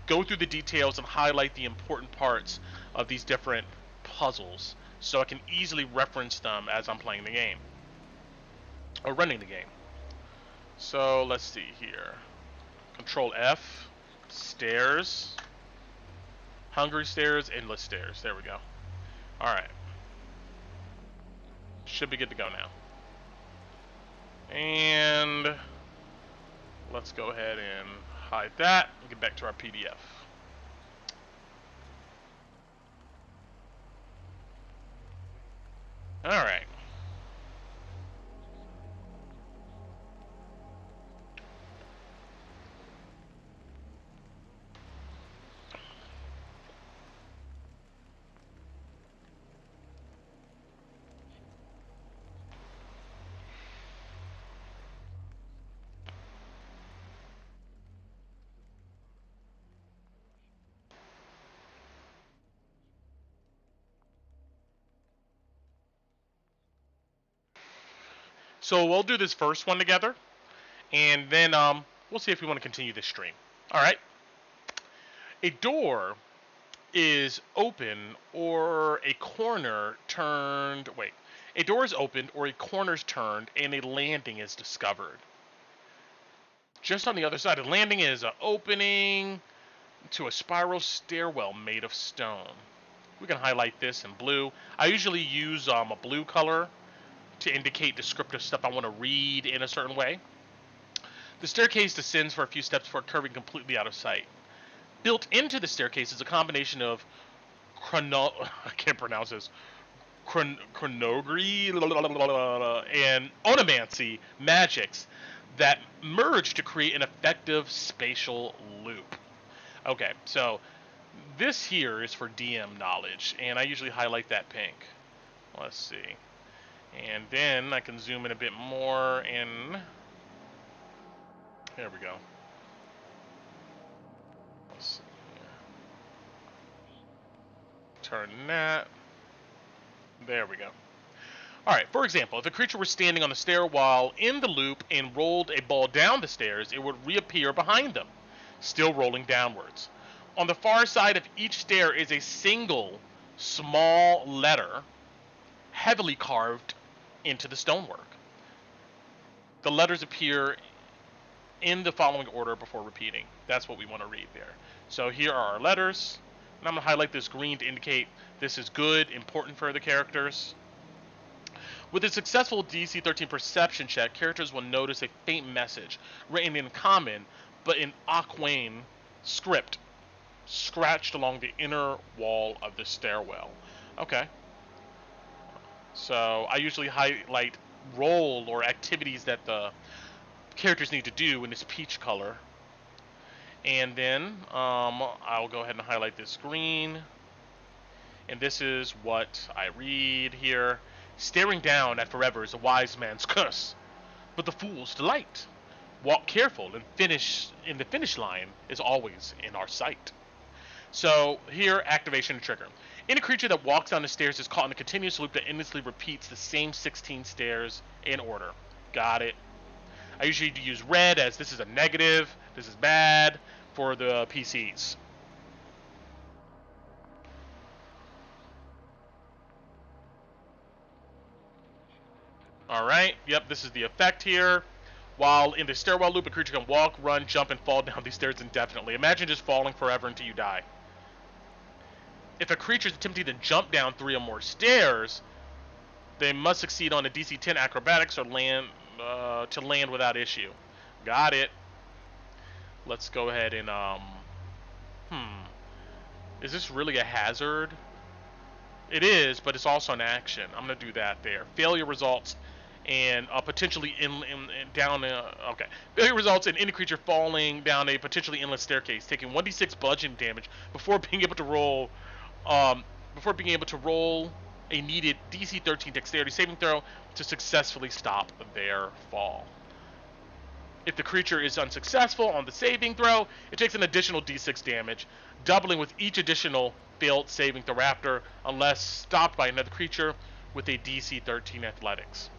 go through the details and highlight the important parts of these different puzzles so I can easily reference them as I'm playing the game or running the game. So let's see here. Control F, stairs, hungry stairs, endless stairs. There we go. Alright. Should be good to go now. And let's go ahead and hide that and get back to our PDF. Alright. So we'll do this first one together, and then we'll see if we want to continue this stream. All right. A door is open or a corner turned. Wait. A door is opened or a corner's turned, and a landing is discovered. Just on the other side of the landing is an opening to a spiral stairwell made of stone. We can highlight this in blue. I usually use a blue color to indicate descriptive stuff I want to read in a certain way. The staircase descends for a few steps before curving completely out of sight. Built into the staircase is a combination of I can't pronounce this. Chronogry and onomancy magics that merge to create an effective spatial loop. Okay, so this here is for DM knowledge, and I usually highlight that pink. Let's see. And then I can zoom in a bit more, and there we go. Let's see here. Turn that. There we go. Alright, for example, if a creature were standing on the stair while in the loop and rolled a ball down the stairs, it would reappear behind them, still rolling downwards. On the far side of each stair is a single small letter heavily carved into the stonework. The letters appear in the following order before repeating. That's what we want to read there. So here are our letters, and I'm going to highlight this green to indicate this is good, important for the characters. With a successful DC 13 perception check, characters will notice a faint message written in common but in Aquane script scratched along the inner wall of the stairwell. Okay. So I usually highlight role or activities that the characters need to do in this peach color. And then I'll go ahead and highlight this green. And this is what I read here. Staring down at forever is a wise man's curse, but the fool's delight. Walk careful and the finish line is always in our sight. So here, activation trigger. Any creature that walks down the stairs is caught in a continuous loop that endlessly repeats the same 16 stairs in order. Got it. I usually use red as this is a negative, this is bad for the PCs. Alright, yep, this is the effect here. While in the stairwell loop, a creature can walk, run, jump, and fall down these stairs indefinitely. Imagine just falling forever until you die. If a creature is attempting to jump down 3 or more stairs, they must succeed on a DC 10 acrobatics or land to land without issue. Got it. Let's go ahead and is this really a hazard? It is, but it's also an action. I'm gonna do that there. Failure results and potentially down. Okay, failure results in any creature falling down a potentially endless staircase, taking 1d6 bludgeoning damage before being able to roll. A needed DC 13 dexterity saving throw to successfully stop their fall. If the creature is unsuccessful on the saving throw, it takes an additional d6 damage, doubling with each additional failed saving throw after, unless stopped by another creature with a DC 13 athletics.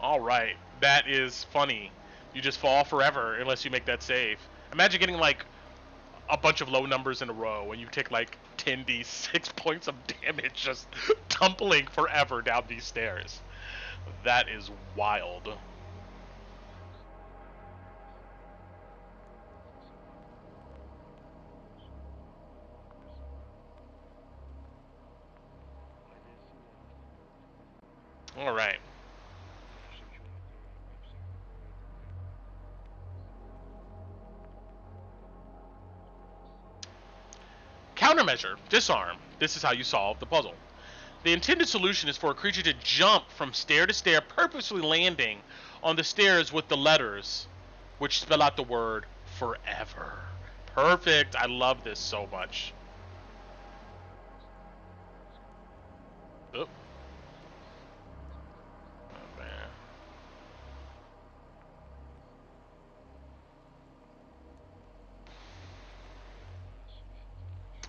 Alright, that is funny. You just fall forever unless you make that save. Imagine getting like a bunch of low numbers in a row and you take like 10d6 points of damage just tumbling forever down these stairs. That is wild. Alright. Countermeasure, disarm. This is how you solve the puzzle. The intended solution is for a creature to jump from stair to stair, purposely landing on the stairs with the letters which spell out the word forever. Perfect. I love this so much. Oh, oh man.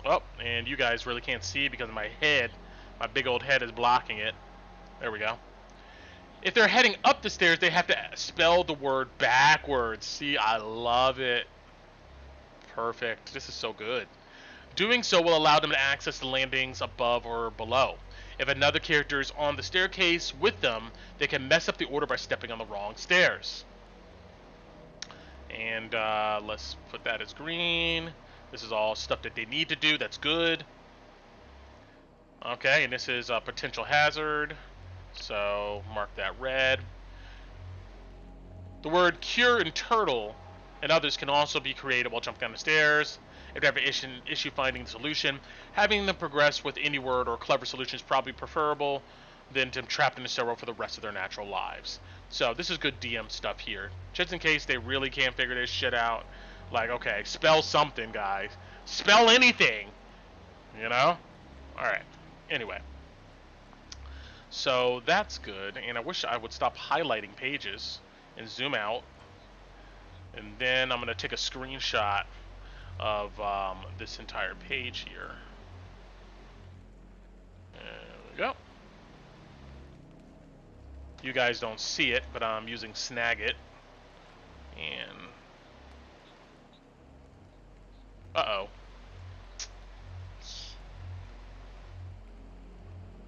Oh, and you guys really can't see because my head, my big old head is blocking it. There we go. If they're heading up the stairs, they have to spell the word backwards. See, I love it. Perfect. This is so good. Doing so will allow them to access the landings above or below. If another character is on the staircase with them, they can mess up the order by stepping on the wrong stairs. And let's put that as green. This is all stuff that they need to do. That's good. Okay, and this is a potential hazard. So mark that red. The word cure and turtle and others can also be created while jumping down the stairs. If they have an issue finding the solution, having them progress with any word or clever solution is probably preferable than them trapped in a stairwell for the rest of their natural lives. So this is good DM stuff here. Just in case they really can't figure this shit out. Like, okay, spell something, guys. Spell anything. You know? Alright. Anyway. So that's good. And I wish I would stop highlighting pages and zoom out. And then I'm going to take a screenshot of this entire page here. There we go. You guys don't see it, but I'm using Snagit. And uh-oh.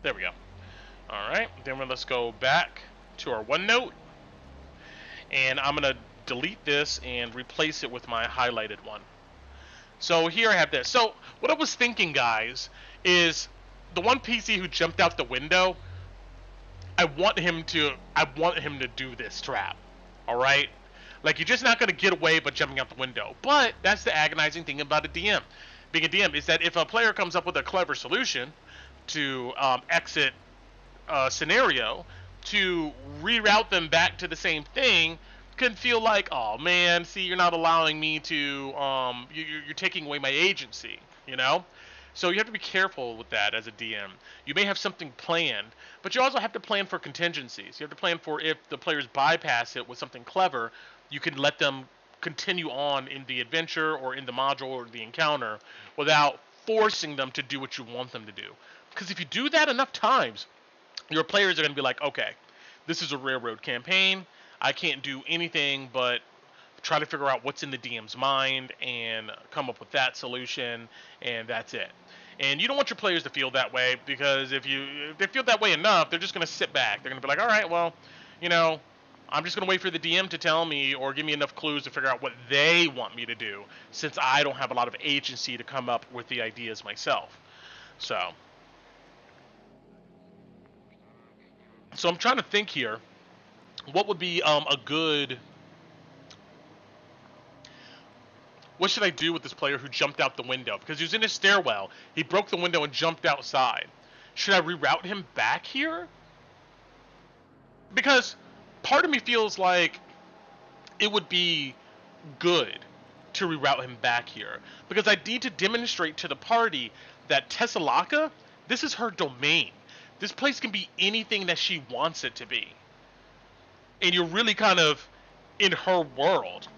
There we go. Alright, then let's go back to our OneNote. And I'm going to delete this and replace it with my highlighted one. So here I have this. So what I was thinking, guys, is the one PC who jumped out the window, I want him to do this trap. Alright? Like, you're just not going to get away by jumping out the window. But that's the agonizing thing about a DM. Being a DM is that if a player comes up with a clever solution to exit a scenario, to reroute them back to the same thing can feel like, oh man, see, you're not allowing me to, you're taking away my agency, you know? So you have to be careful with that as a DM. You may have something planned, but you also have to plan for contingencies. You have to plan for if the players bypass it with something clever, you can let them continue on in the adventure or in the module or the encounter without forcing them to do what you want them to do. Because if you do that enough times, your players are going to be like, okay, this is a railroad campaign. I can't do anything but try to figure out what's in the DM's mind and come up with that solution, and that's it. And you don't want your players to feel that way, because if they feel that way enough, they're just going to sit back. They're going to be like, all right, well, you know, I'm just going to wait for the DM to tell me or give me enough clues to figure out what they want me to do, since I don't have a lot of agency to come up with the ideas myself. So I'm trying to think here. What would be a good... What should I do with this player who jumped out the window? Because he was in a stairwell. He broke the window and jumped outside. Should I reroute him back here? Because part of me feels like it would be good to reroute him back here. Because I need to demonstrate to the party that Tessalaka, this is her domain. This place can be anything that she wants it to be. and you're really kind of in her world.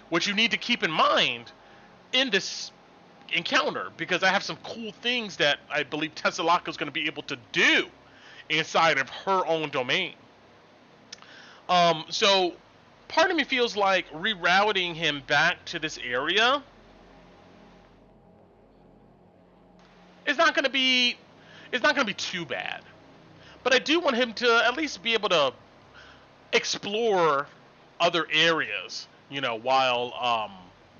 What you need to keep in mind in this encounter, because I have some cool things that I believe Tessalaka is going to be able to do inside of her own domain. So part of me feels like rerouting him back to this area is not going to be too bad. But I do want him to at least be able to explore other areas, while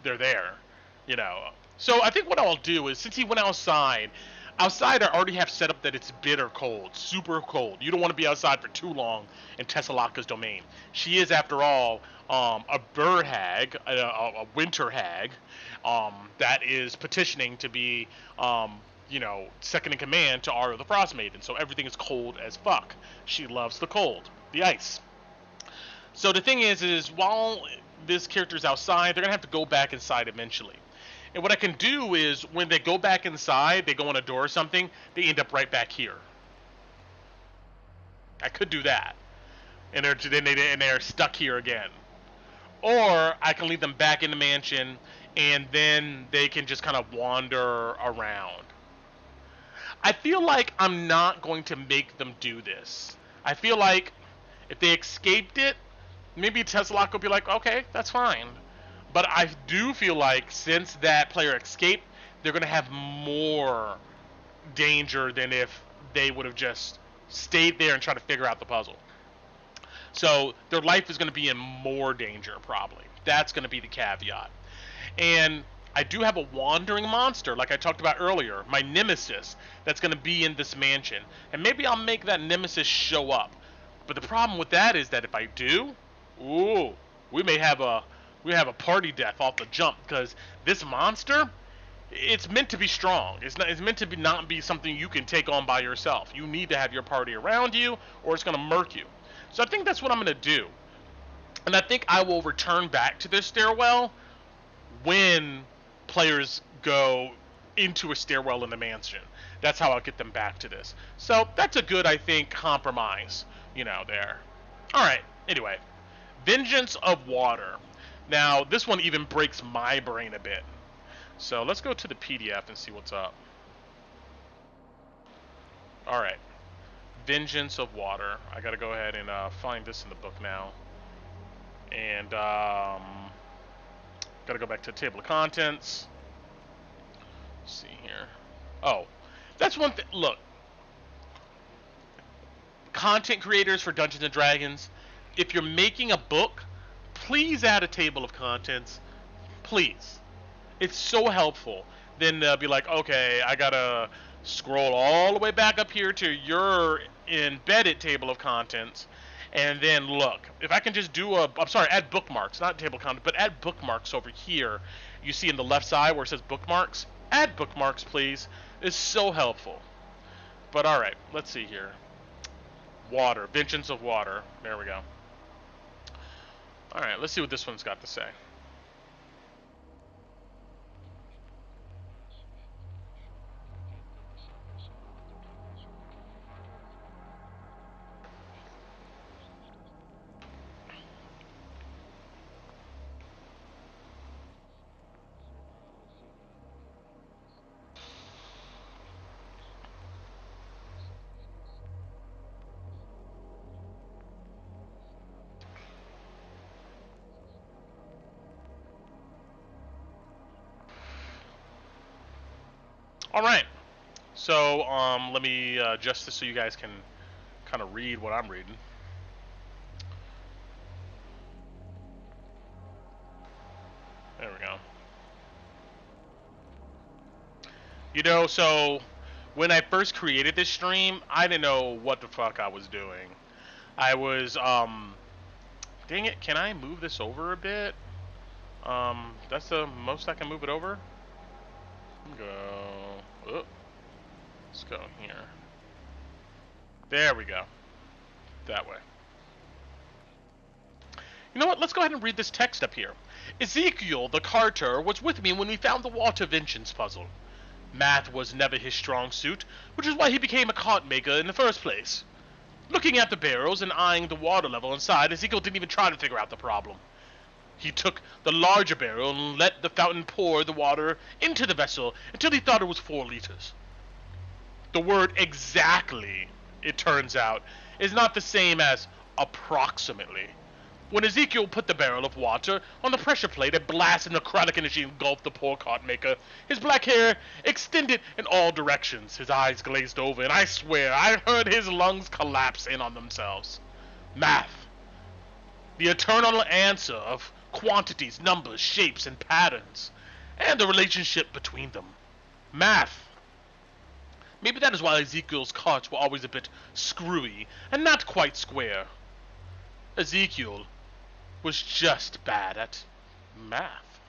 they're there, you know. So I think what I'll do is, since he went outside I already have set up that it's bitter cold, super cold. You don't want to be outside for too long in Tessalaka's domain. She is, after all, a bird hag, a winter hag, that is petitioning to be, second in command to Arya the Frost Maiden. So everything is cold as fuck. She loves the cold, the ice. So the thing is while this character's outside, they're gonna have to go back inside eventually. And what I can do is, when they go back inside, they go on a door or something, they end up right back here. I could do that, and they're stuck here again. Or I can lead them back in the mansion, and then they can just kind of wander around. I feel like I'm not going to make them do this. I feel like if they escaped it, maybe Tessalaka will be like, okay, that's fine. But I do feel like, since that player escaped, they're going to have more danger than if they would have just stayed there and tried to figure out the puzzle. So their life is going to be in more danger, probably. That's going to be the caveat. And I do have a wandering monster, like I talked about earlier, my nemesis, that's going to be in this mansion. And maybe I'll make that nemesis show up. But the problem with that is that if I do, we may have a party death off the jump, because this monster, it's meant to be strong. It's meant to not be something you can take on by yourself. You need to have your party around you, or it's going to murk you. So I think that's what I'm going to do. And I think I will return back to this stairwell when players go into a stairwell in the mansion. That's how I'll get them back to this. So that's a good, I think, compromise, there. Alright, anyway. Vengeance of Water. Now, this one even breaks my brain a bit. So let's go to the PDF and see what's up. Alright. Vengeance of Water. I gotta go ahead and find this in the book now. And, gotta go back to the table of contents. Let's see here. Oh, that's one thing. Look. Content creators for Dungeons & Dragons, if you're making a book, please add a table of contents. Please. It's so helpful. Then they'll be like, okay, I gotta scroll all the way back up here to your embedded table of contents. And then look, if I can just do add bookmarks, not table of contents, but add bookmarks over here. You see in the left side where it says bookmarks? Add bookmarks, please. It's so helpful. But alright, let's see here. Water. Vengeance of Water. There we go. Alright, let's see what this one's got to say. Alright, so let me adjust this so you guys can kind of read what I'm reading. There we go. So when I first created this stream, I didn't know what the fuck I was doing. I was, dang it, can I move this over a bit? That's the most I can move it over? Let's go here. There we go. That way. You know what? Let's go ahead and read this text up here. Ezekiel, the carter, was with me when we found the water vengeance puzzle. Math was never his strong suit, which is why he became a cart maker in the first place. Looking at the barrels and eyeing the water level inside, Ezekiel didn't even try to figure out the problem. He took the larger barrel and let the fountain pour the water into the vessel until he thought it was 4 liters. The word exactly, it turns out, is not the same as approximately. When Ezekiel put the barrel of water on the pressure plate, a blast of necrotic energy engulfed the poor cart maker. His black hair extended in all directions. His eyes glazed over, and I swear I heard his lungs collapse in on themselves. Math. The eternal answer of quantities, numbers, shapes, and patterns, and the relationship between them. Math. Maybe that is why Ezekiel's carts were always a bit screwy and not quite square. Ezekiel was just bad at math.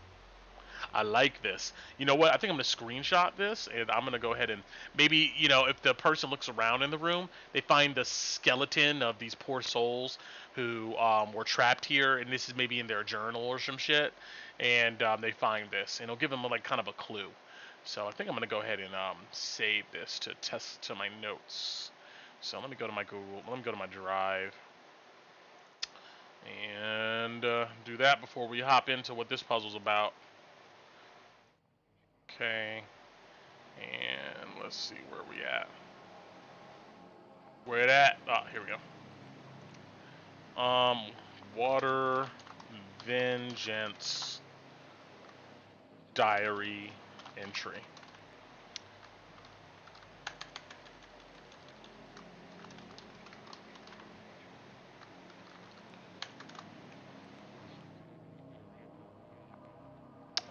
I like this. You know what? I think I'm going to screenshot this, and I'm going to go ahead and maybe, you know, if the person looks around in the room, they find the skeleton of these poor souls who were trapped here, and this is maybe in their journal or some shit, and they find this, and it'll give them like kind of a clue. So I think I'm going to go ahead and save this to test to my notes. So let me go to my Google, let me go to my Drive, and do that before we hop into what this puzzle's about. Okay, and let's see where we at. Where it at? Ah, here we go. Water Vengeance Diary entry.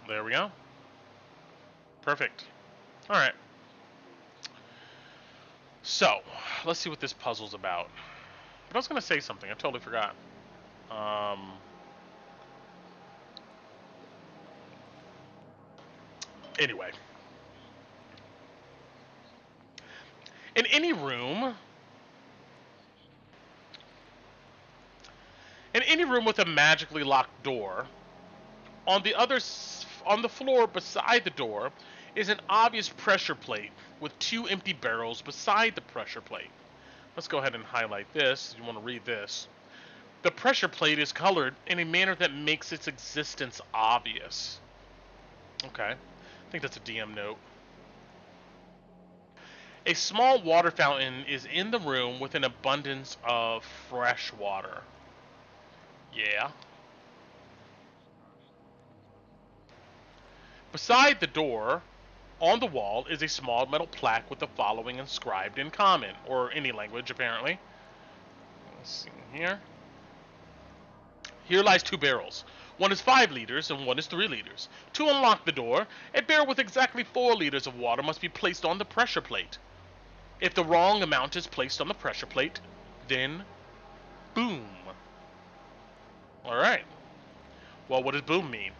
There we go. Perfect. All right. So, let's see what this puzzle's about. But I was going to say something. I totally forgot. Anyway. In any room with a magically locked door, on the floor beside the door is an obvious pressure plate with 2 empty barrels beside the pressure plate. Let's go ahead and highlight this if you want to read this. The pressure plate is colored in a manner that makes its existence obvious. Okay, I think that's a DM note. A small water fountain is in the room with an abundance of fresh water. Yeah. Beside the door, on the wall, is a small metal plaque with the following inscribed in common, or any language apparently. Let's see here. Here lies 2 barrels. One is 5 liters and one is 3 liters. To unlock the door, a barrel with exactly 4 liters of water must be placed on the pressure plate. If the wrong amount is placed on the pressure plate, then boom. Alright. Well, what does boom mean?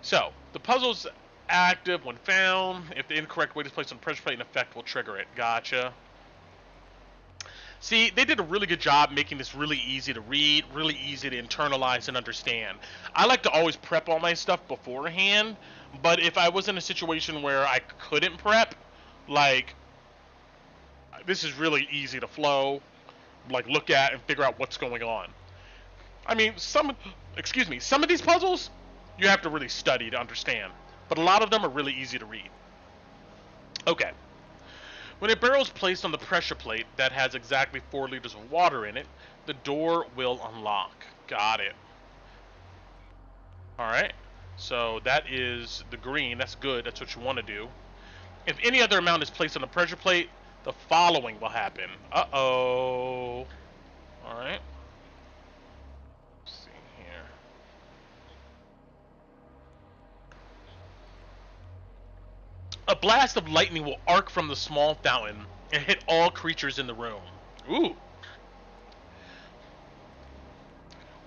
So, the puzzle's active when found. If the incorrect weight is placed on the pressure plate, an effect will trigger it. Gotcha. See, they did a really good job making this really easy to read, really easy to internalize and understand. I like to always prep all my stuff beforehand, but if I was in a situation where I couldn't prep, like, this is really easy to flow, like, look at and figure out what's going on. I mean, some of these puzzles, you have to really study to understand, but a lot of them are really easy to read. Okay. When a barrel is placed on the pressure plate that has exactly 4 liters of water in it, the door will unlock. Got it. Alright. So that is the green. That's good. That's what you want to do. If any other amount is placed on the pressure plate, the following will happen. Uh-oh. Alright. Let's see here. A blast of lightning will arc from the small fountain and hit all creatures in the room. Ooh.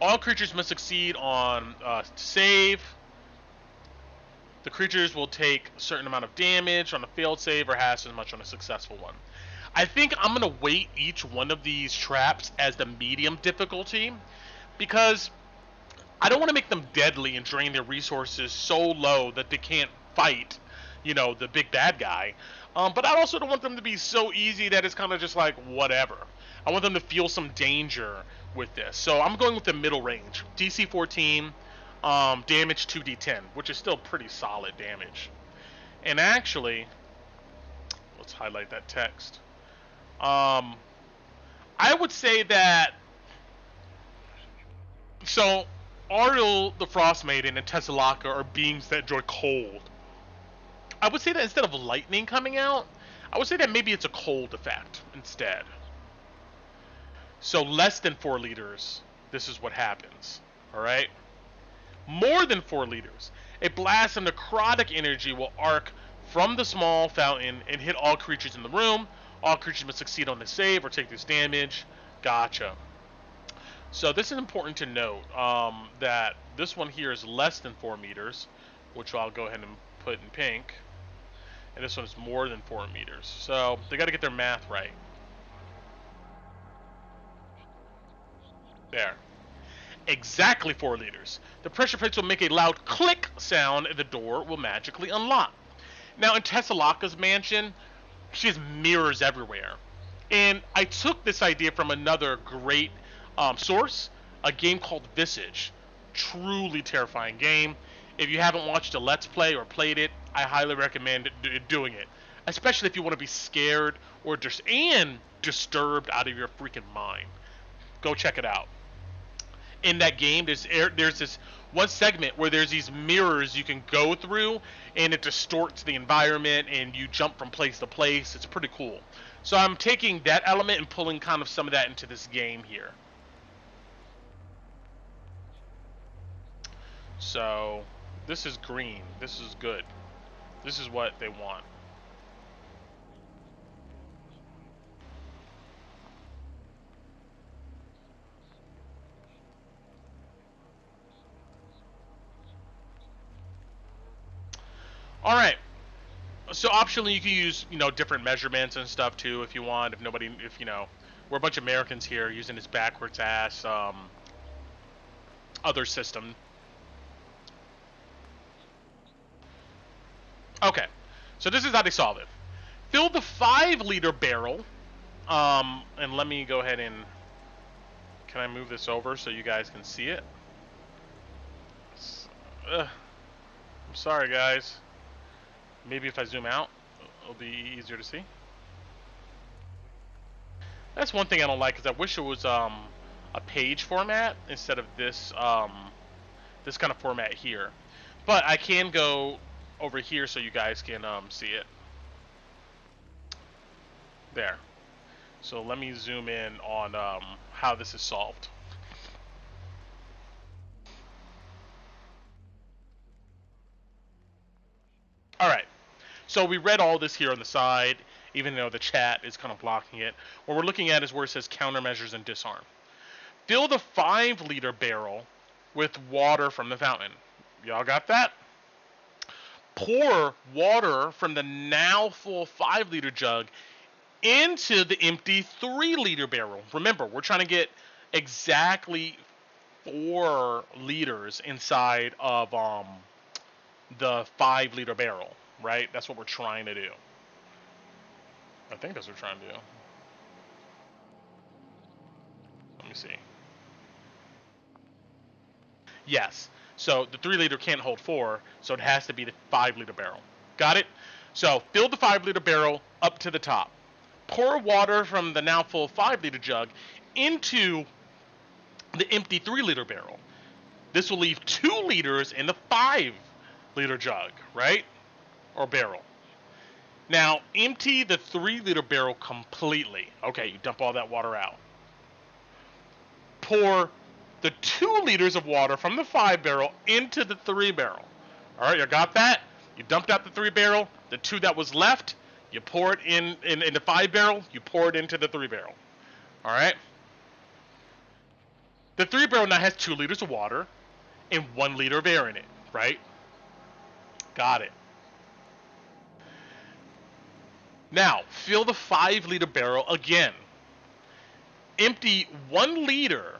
All creatures must succeed on save. The creatures will take a certain amount of damage on a failed save or half as much on a successful one. I think I'm going to weight each one of these traps as the medium difficulty because I don't want to make them deadly and drain their resources so low that they can't fight, you know, the big bad guy. But I also don't want them to be so easy that it's kind of just like whatever. I want them to feel some danger with this. So I'm going with the middle range. DC 14, damage 2d10, which is still pretty solid damage. And actually, let's highlight that text. I would say that, so Ariel the Frost Maiden and Tessalaka are beings that enjoy cold. I would say that instead of lightning coming out, I would say that maybe it's a cold effect instead. So less than 4 liters, this is what happens. Alright? More than 4 liters, a blast of necrotic energy will arc from the small fountain and hit all creatures in the room. All creatures must succeed on the save or take this damage. Gotcha. So this is important to note, that this one here is less than 4 meters, which I'll go ahead and put in pink. And this one is more than 4 meters. So they got to get their math right. There. Exactly 4 liters. The pressure plates will make a loud click sound and the door will magically unlock. Now in Tessalaka's mansion, she has mirrors everywhere. And I took this idea from another great source, a game called Visage. Truly terrifying game. If you haven't watched a Let's Play or played it, I highly recommend doing it. Especially if you want to be scared or disturbed out of your freaking mind. Go check it out. In that game, there's this one segment where there's these mirrors you can go through, and it distorts the environment, and you jump from place to place. It's pretty cool. So I'm taking that element and pulling kind of some of that into this game here. So this is green. This is good. This is what they want. All right. So optionally, you can use, different measurements and stuff too if you want. If we're a bunch of Americans here using this backwards ass other system. Okay. So this is how they solve it. Fill the 5-liter barrel. And let me go ahead and, can I move this over so you guys can see it? I'm sorry, guys. Maybe if I zoom out, it'll be easier to see. That's one thing I don't like, because I wish it was a page format instead of this this kind of format here. But I can go over here so you guys can see it. There. So let me zoom in on how this is solved. Alright. So we read all this here on the side, even though the chat is kind of blocking it. What we're looking at is where it says countermeasures and disarm. Fill the 5-liter barrel with water from the fountain. Y'all got that? Pour water from the now full 5-liter jug into the empty 3-liter barrel. Remember, we're trying to get exactly 4 liters inside of the 5-liter barrel. Right? That's what we're trying to do. I think that's what we're trying to do. Let me see. Yes. So the 3-liter can't hold 4, so it has to be the 5-liter barrel. Got it? So fill the 5-liter barrel up to the top. Pour water from the now full 5-liter jug into the empty 3-liter barrel. This will leave 2 liters in the 5-liter jug, right? Or barrel. Now, empty the 3-liter barrel completely. Okay, you dump all that water out. Pour the 2 liters of water from the 5 barrel into the 3 barrel. All right, you got that? You dumped out the 3 barrel. The 2 that was left, you pour it in the 5 barrel. You pour it into the 3 barrel. All right? The 3 barrel now has 2 liters of water and 1 liter of air in it, right? Got it. Now, fill the 5-liter barrel again. Empty 1 liter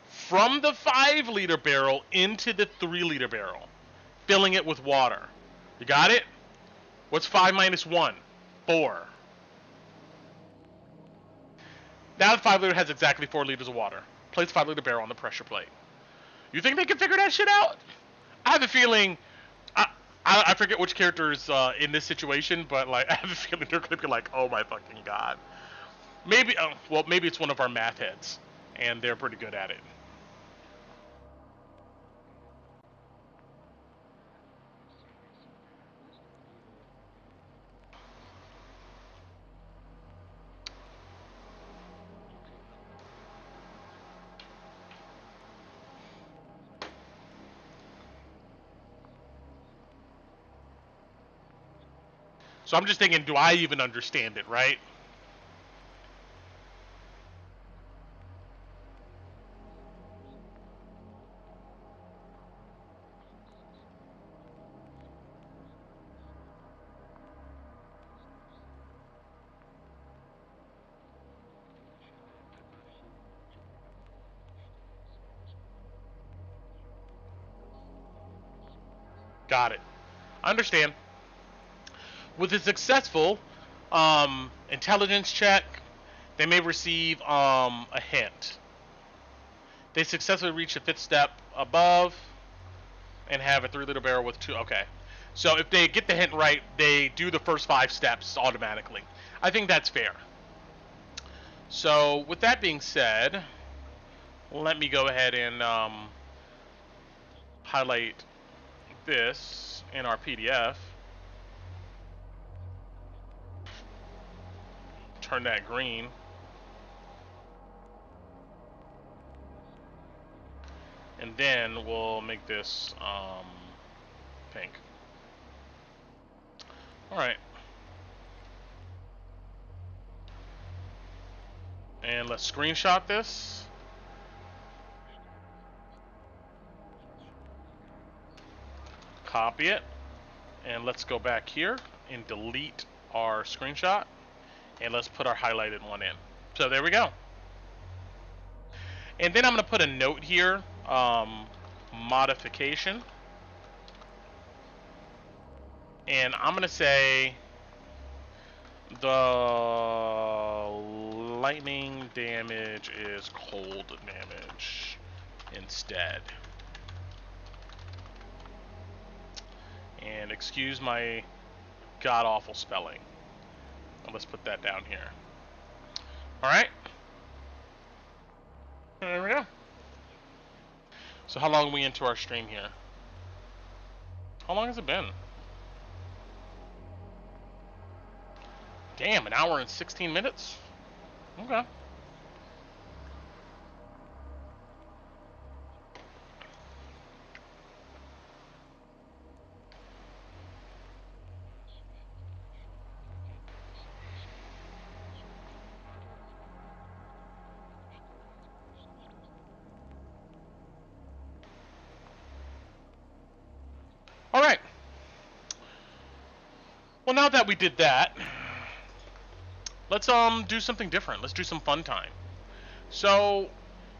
from the 5-liter barrel into the 3-liter barrel, filling it with water. You got it? What's 5 minus 1? 4. Now the 5 liter has exactly 4 liters of water. Place 5 liter barrel on the pressure plate. You think they can figure that shit out? I have a feeling. I, I forget which character's in this situation, but like I have a feeling they're gonna be like, "Oh my fucking god." Maybe, well, maybe it's one of our math heads, and they're pretty good at it. So I'm just thinking, do I even understand it, right? Got it. I understand. With a successful intelligence check, they may receive a hint. They successfully reach the 5th step above and have a 3 liter barrel with 2. Okay. So if they get the hint right, they do the first 5 steps automatically. I think that's fair. So with that being said, let me go ahead and highlight this in our PDF. Turn that green. And then we'll make this pink. Alright. And let's screenshot this. Copy it. And let's go back here and delete our screenshot. And let's put our highlighted one in. So there we go. And then I'm going to put a note here. Modification. And I'm going to say the lightning damage is cold damage instead. And excuse my god-awful spelling. Let's put that down here. Alright. There we go. So how long are we into our stream here? How long has it been? Damn, an hour and 16 minutes? Okay. Alright. Well, now that we did that, let's do something different. Let's do some fun time. So,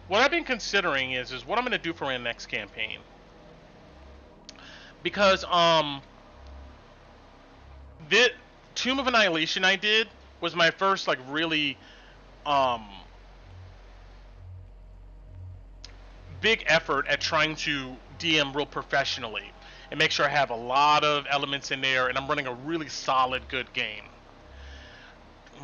what I've been considering is what I'm going to do for my next campaign. Because the Tomb of Annihilation I did was my first like really big effort at trying to DM real professionally and make sure I have a lot of elements in there and I'm running a really solid good game.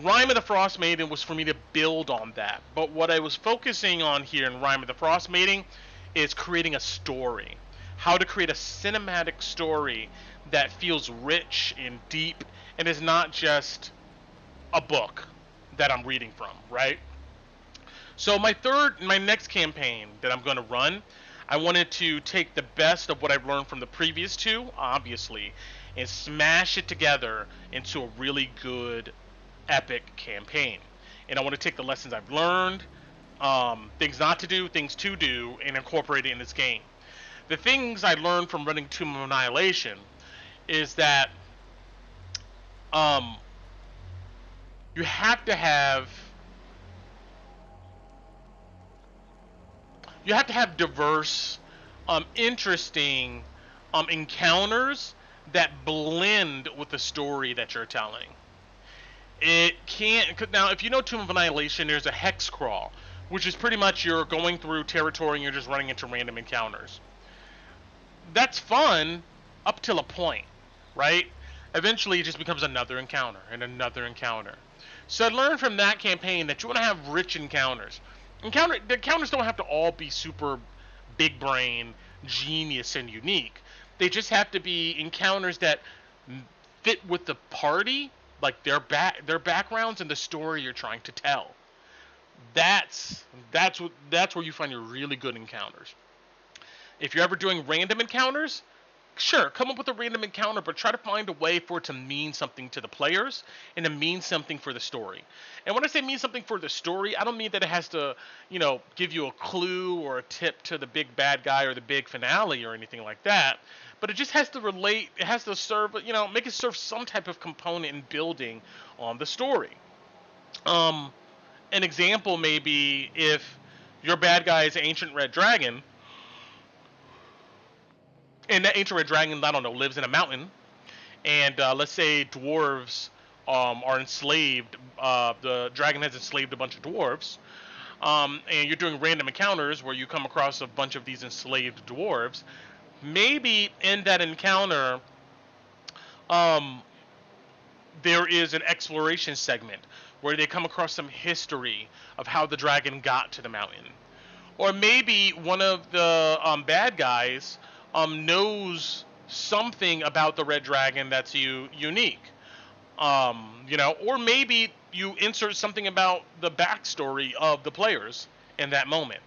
Rime of the Frost Maiden was for me to build on that, but what I was focusing on here in Rime of the Frost Maiden is creating a story. How to create a cinematic story that feels rich and deep and is not just a book that I'm reading from, right? So my next campaign that I'm going to run, I wanted to take the best of what I've learned from the previous two, obviously, and smash it together into a really good, epic campaign. And I want to take the lessons I've learned, things not to do, things to do, and incorporate it in this game. The things I learned from running Tomb of Annihilation is that you have to have diverse, interesting encounters that blend with the story that you're telling. It can't. Now, if you know Tomb of Annihilation, there's a hex crawl, which is pretty much you're going through territory and you're just running into random encounters. That's fun up till a point, right? Eventually, it just becomes another encounter and another encounter. So I learned from that campaign that you want to have rich encounters. The encounters don't have to all be super big brain, genius, and unique. They just have to be encounters that fit with the party, like their backgrounds and the story you're trying to tell. That's where you find your really good encounters. If you're ever doing random encounters, sure, come up with a random encounter, but try to find a way for it to mean something to the players and to mean something for the story. And when I say mean something for the story, I don't mean that it has to, give you a clue or a tip to the big bad guy or the big finale or anything like that. But it just has to relate. It has to serve, make it serve some type of component in building on the story. Um, an example may be if your bad guy is Ancient Red Dragon, and that Ancient Red Dragon, I don't know, lives in a mountain, and let's say dwarves are enslaved. The dragon has enslaved a bunch of dwarves, and you're doing random encounters where you come across a bunch of these enslaved dwarves. Maybe in that encounter, um, there is an exploration segment where they come across some history of how the dragon got to the mountain. Or maybe one of the bad guys knows something about the red dragon that's unique. Or maybe you insert something about the backstory of the players in that moment.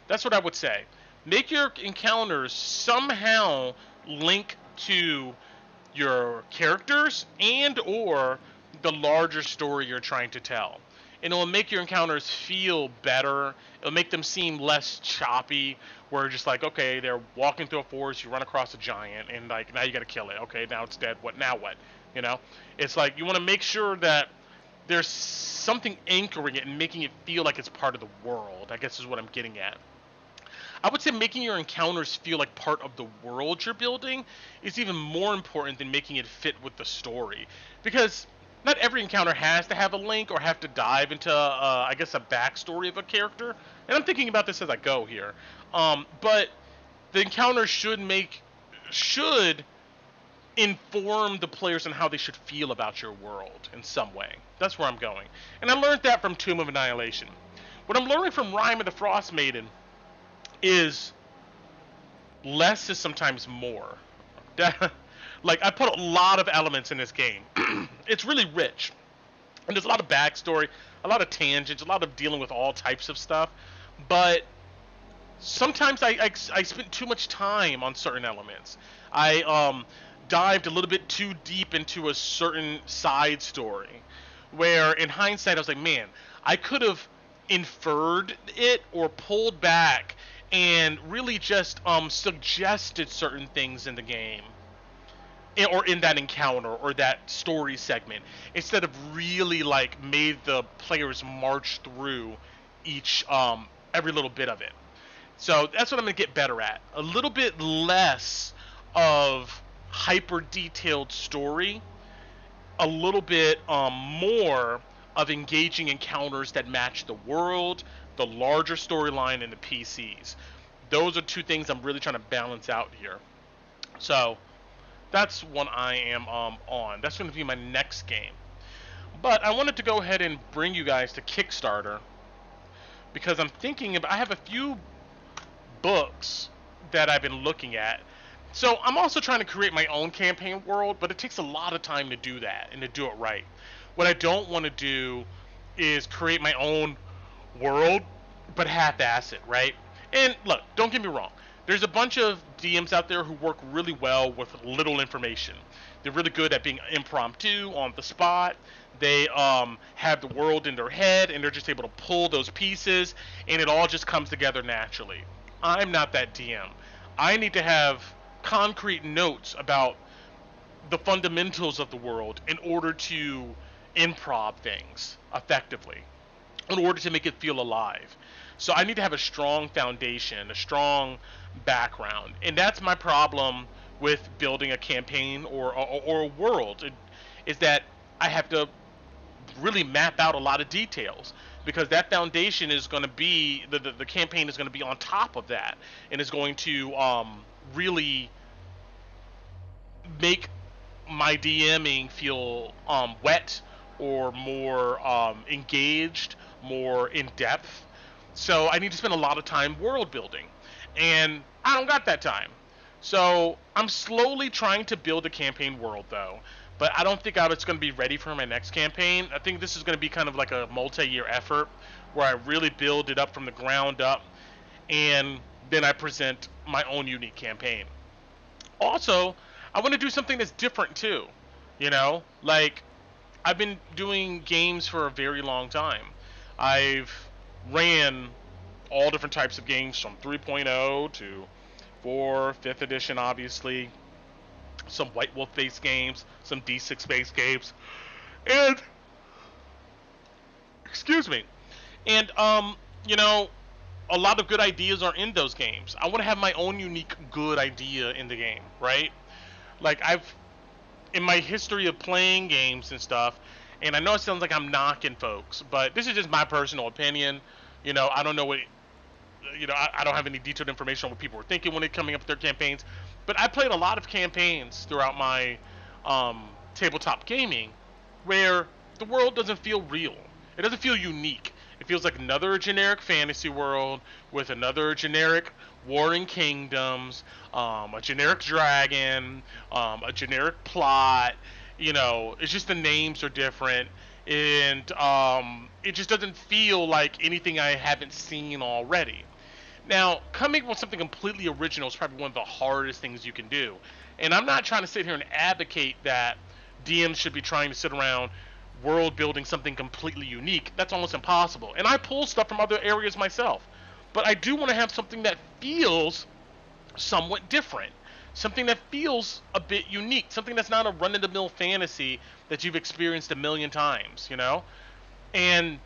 That's what I would say. Make your encounters somehow link to your characters and or the larger story you're trying to tell. And it'll make your encounters feel better. It'll make them seem less choppy, where just like, okay, they're walking through a forest, you run across a giant, and like now you gotta kill it. Okay, now it's dead. What now? What? You know, it's like you want to make sure that there's something anchoring it and making it feel like it's part of the world. I guess is what I'm getting at. I would say making your encounters feel like part of the world you're building is even more important than making it fit with the story. Because not every encounter has to have a link or have to dive into, I guess, a backstory of a character. And I'm thinking about this as I go here. But the encounter should inform the players on how they should feel about your world in some way. That's where I'm going. And I learned that from Tomb of Annihilation. What I'm learning from Rime of the Frost Maiden is less is sometimes more. Like, I put a lot of elements in this game. It's really rich. And there's a lot of backstory, a lot of tangents, a lot of dealing with all types of stuff. But sometimes I spent too much time on certain elements. I dived a little bit too deep into a certain side story. Where, in hindsight, I was like, man, I could have inferred it or pulled back and really just suggested certain things in the game or in that encounter or that story segment instead of really like made the players march through each every little bit of it. So that's what I'm going to get better at. A little bit less of hyper detailed story, a little bit more of engaging encounters that match the world, the larger storyline, and the PCs. Those are two things I'm really trying to balance out here. So that's one I am on. That's going to be my next game. But I wanted to go ahead and bring you guys to Kickstarter because I'm thinking I have a few books that I've been looking at. So I'm also trying to create my own campaign world, but it takes a lot of time to do that and to do it right. What I don't want to do is create my own world, but half-ass it, right? And look, don't get me wrong. There's a bunch of DMs out there who work really well with little information. They're really good at being impromptu, on the spot. They have the world in their head, and they're just able to pull those pieces, and it all just comes together naturally. I'm not that DM. I need to have concrete notes about the fundamentals of the world in order to improv things effectively, in order to make it feel alive. So I need to have a strong foundation, a strong background, and that's my problem with building a campaign or a world. Is that I have to really map out a lot of details, because that foundation is going to be the campaign is going to be on top of that, and is going to really make my DMing feel wet, or more engaged, more in depth. So I need to spend a lot of time world building, and I don't got that time. So I'm slowly trying to build a campaign world, though. But I don't think it's going to be ready for my next campaign. I think this is going to be kind of like a multi-year effort where I really build it up from the ground up, and then I present my own unique campaign. Also, I want to do something that's different too. Like, I've been doing games for a very long time. I've ran all different types of games from 3.0 to 4, 5th edition, obviously, some White Wolf based games, some D6 based games, and excuse me, and a lot of good ideas are in those games. I want to have my own unique good idea in the game, right? Like, in my history of playing games and stuff, and I know it sounds like I'm knocking folks, but this is just my personal opinion. I don't know what, I don't have any detailed information on what people were thinking when they're coming up with their campaigns, but I played a lot of campaigns throughout my tabletop gaming where the world doesn't feel real. It doesn't feel unique. It feels like another generic fantasy world with another generic warring kingdoms, a generic dragon, a generic plot. It's just the names are different, and it just doesn't feel like anything I haven't seen already. Now, coming up with something completely original is probably one of the hardest things you can do. And I'm not trying to sit here and advocate that DMs should be trying to sit around world building something completely unique. That's almost impossible. And I pull stuff from other areas myself. But I do want to have something that feels somewhat different. Something that feels a bit unique. Something that's not a run-of-the-mill fantasy that you've experienced a million times. And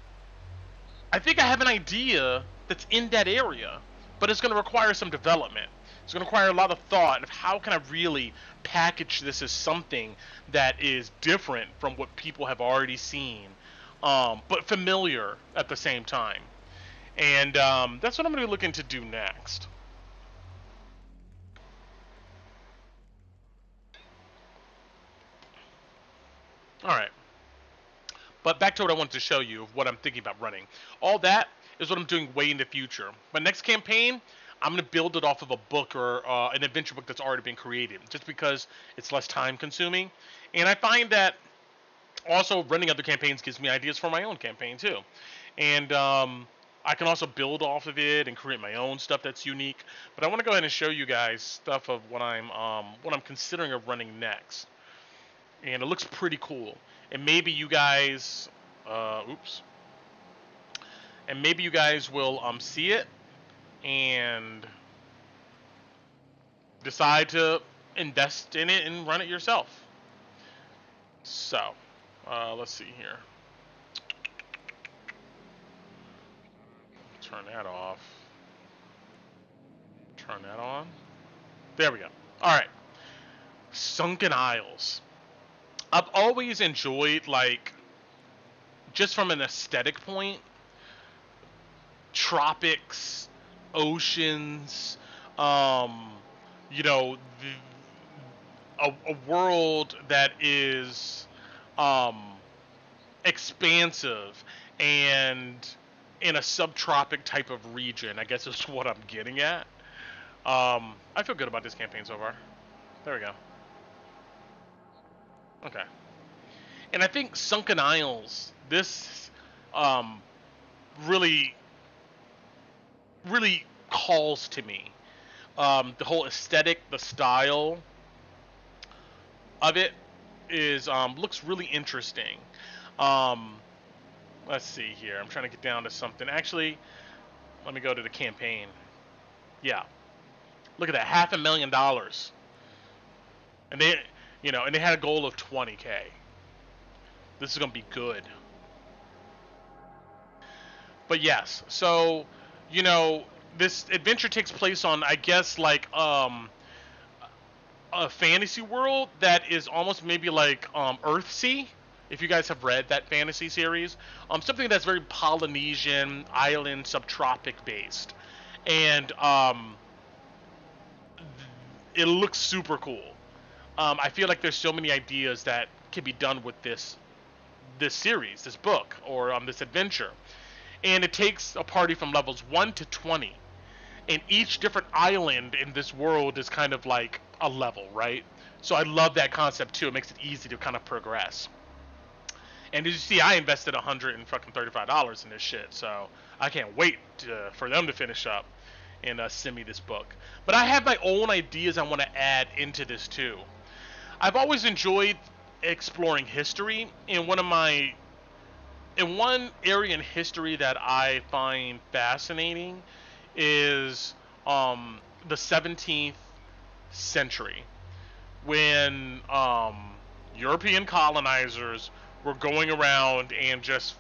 I think I have an idea that's in that area, but it's going to require some development. It's going to require a lot of thought of how can I really package this as something that is different from what people have already seen, but familiar at the same time. And that's what I'm going to be looking to do next. All right. But back to what I wanted to show you of what I'm thinking about running. All that is what I'm doing way in the future. My next campaign, I'm going to build it off of a book or an adventure book that's already been created, just because it's less time consuming. And I find that also running other campaigns gives me ideas for my own campaign too. And I can also build off of it and create my own stuff that's unique. But I want to go ahead and show you guys stuff of what I'm considering of running next. And it looks pretty cool. And maybe you guys, and maybe you guys will see it and decide to invest in it and run it yourself. So, let's see here. Turn that off. Turn that on. There we go. All right. Sunken Isles. I've always enjoyed, like, just from an aesthetic point, tropics, oceans, you know, a world that is expansive and in a subtropic type of region, I guess is what I'm getting at. I feel good about this campaign so far. There we go. Okay. And I think Sunken Isles, this really, really calls to me. The whole aesthetic, the style of it is looks really interesting. Let's see here. I'm trying to get down to something. Actually, let me go to the campaign. Yeah. Look at that, $500,000. And they had a goal of 20K. This is gonna be good. But yes, so this adventure takes place on, I guess, like a fantasy world that is almost maybe like Earthsea, If you guys have read that fantasy series, something that's very Polynesian, island, subtropic based, and it looks super cool. I feel like there's so many ideas that can be done with this series, this book, or this adventure, and it takes a party from levels 1 to 20, and each different island in this world is kind of like a level, right? So I love that concept too. It makes it easy to kind of progress. And as you see, I invested $135 in this shit, so I can't wait for them to finish up and send me this book. But I have my own ideas I want to add into this too. I've always enjoyed exploring history, and one area in history that I find fascinating is the 17th century, when European colonizers were going around and just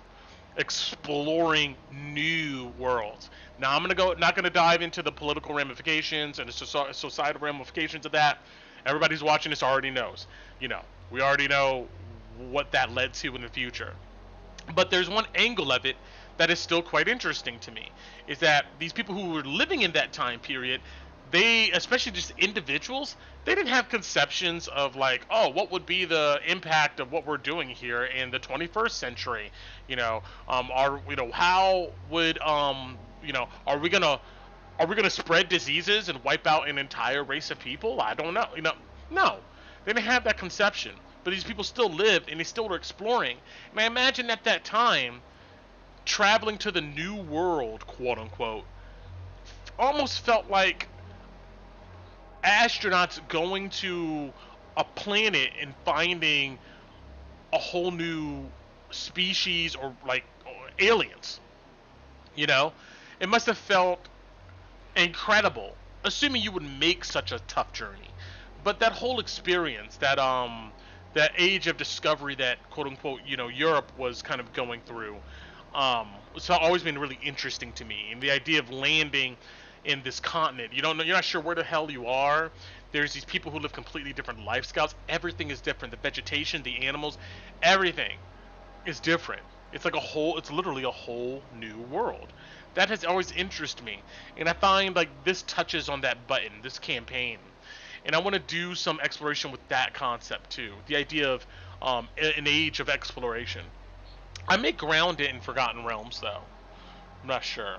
exploring new worlds. Now not gonna dive into the political ramifications and the societal ramifications of that. Everybody's watching this already knows. We already know what that led to in the future. But there's one angle of it that is still quite interesting to me, is that these people who were living in that time period, they, especially just individuals, they didn't have conceptions of like, oh, what would be the impact of what we're doing here in the 21st century? How would are we gonna spread diseases and wipe out an entire race of people? I don't know. No, they didn't have that conception. But these people still lived and they still were exploring. And I imagine at that time, traveling to the new world, quote unquote, almost felt like astronauts going to a planet and finding a whole new species or aliens. It must have felt incredible, assuming you would make such a tough journey. But that whole experience, that age of discovery that quote unquote Europe was kind of going through, it's always been really interesting to me. And the idea of landing in this continent, you're not sure where the hell you are. There's these people who live completely different lifestyles. Everything is different. The vegetation, the animals, everything is different. It's literally a whole new world. That has always interested me, and I find like this touches on that button, this campaign. And I want to do some exploration with that concept too. The idea of an age of exploration. I may ground it in Forgotten Realms though. I'm not sure.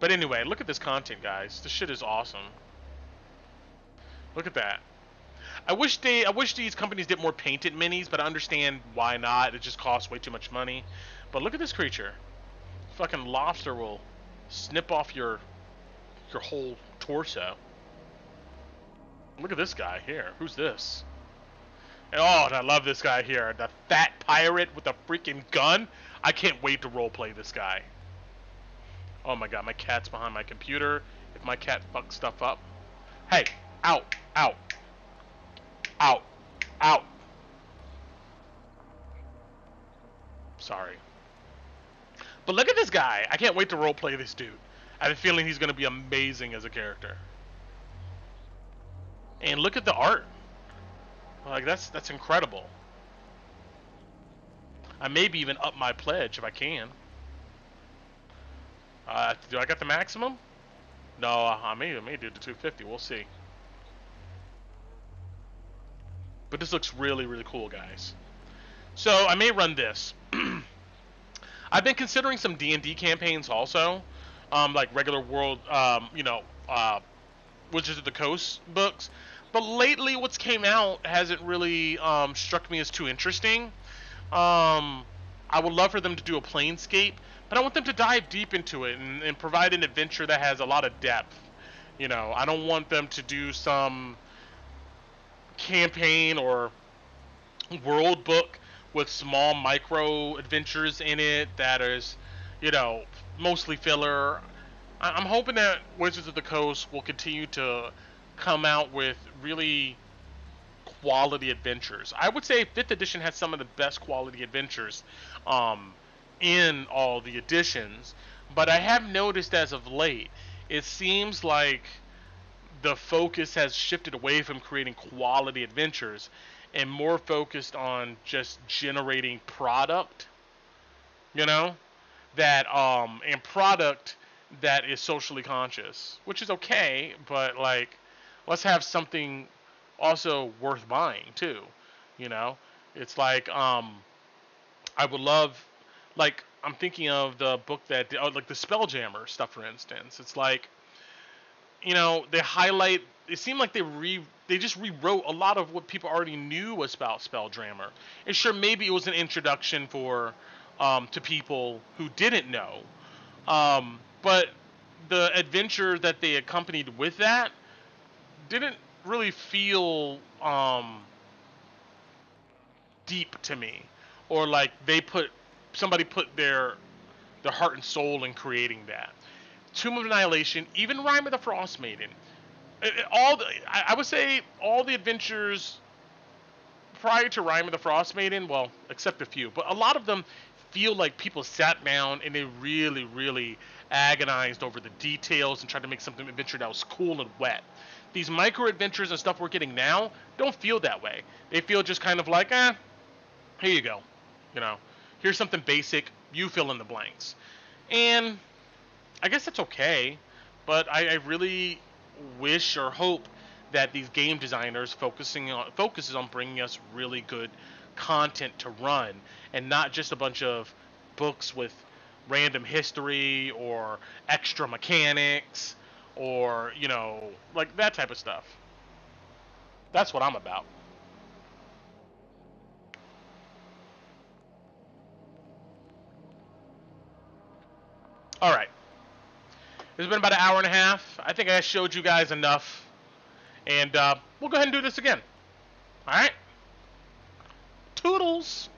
But anyway, look at this content, guys. This shit is awesome. Look at that. I wish these companies did more painted minis, but I understand why not. It just costs way too much money. But look at this creature. Fucking lobster will snip off your whole torso. Look at this guy here. Who's this? Oh, and I love this guy here. The fat pirate with a freaking gun. I can't wait to roleplay this guy. Oh my god, my cat's behind my computer. If my cat fucks stuff up. Hey, out, out, out, out. Sorry. But look at this guy. I can't wait to roleplay this dude. I have a feeling he's going to be amazing as a character. And look at the art. Like, that's incredible. I maybe even up my pledge if I can. Do I got the maximum? No, I may do the 250. We'll see. But this looks really, really cool, guys. So I may run this. I've been considering some D&D campaigns also, like regular world, Wizards of the Coast books. But lately, what's came out hasn't really struck me as too interesting. I would love for them to do a Planescape, but I want them to dive deep into it and provide an adventure that has a lot of depth. I don't want them to do some campaign or world book with small micro adventures in it that is, mostly filler. I'm hoping that Wizards of the Coast will continue to come out with really quality adventures. I would say 5th edition has some of the best quality adventures in all the editions, but I have noticed as of late, it seems like the focus has shifted away from creating quality adventures and more focused on just generating product, you know, that and product that is socially conscious, which is okay, but like let's have something also worth buying too, you know. It's like I would love, like I'm thinking of the book that like the Spelljammer stuff, for instance. It's like, you know, they highlight. It seemed like they just rewrote a lot of what people already knew was about Spelljammer. And sure, maybe it was an introduction for to people who didn't know. But the adventure that they accompanied with that didn't really feel deep to me, or like somebody put their heart and soul in creating that. Tomb of Annihilation, even Rime of the Frost Maiden, I would say all the adventures prior to Rime of the Frost Maiden, well, except a few, but a lot of them feel like people sat down and they really, really agonized over the details and tried to make something adventure that was cool and wet. These micro adventures and stuff we're getting now don't feel that way. They feel just kind of like, here you go. You know, here's something basic. You fill in the blanks. And I guess that's okay, but I really wish or hope that these game designers focuses on bringing us really good content to run, and not just a bunch of books with random history or extra mechanics or, you know, like that type of stuff. That's what I'm about. All right, it's been about an hour and a half. I think I showed you guys enough, and we'll go ahead and do this again. All right, toodles.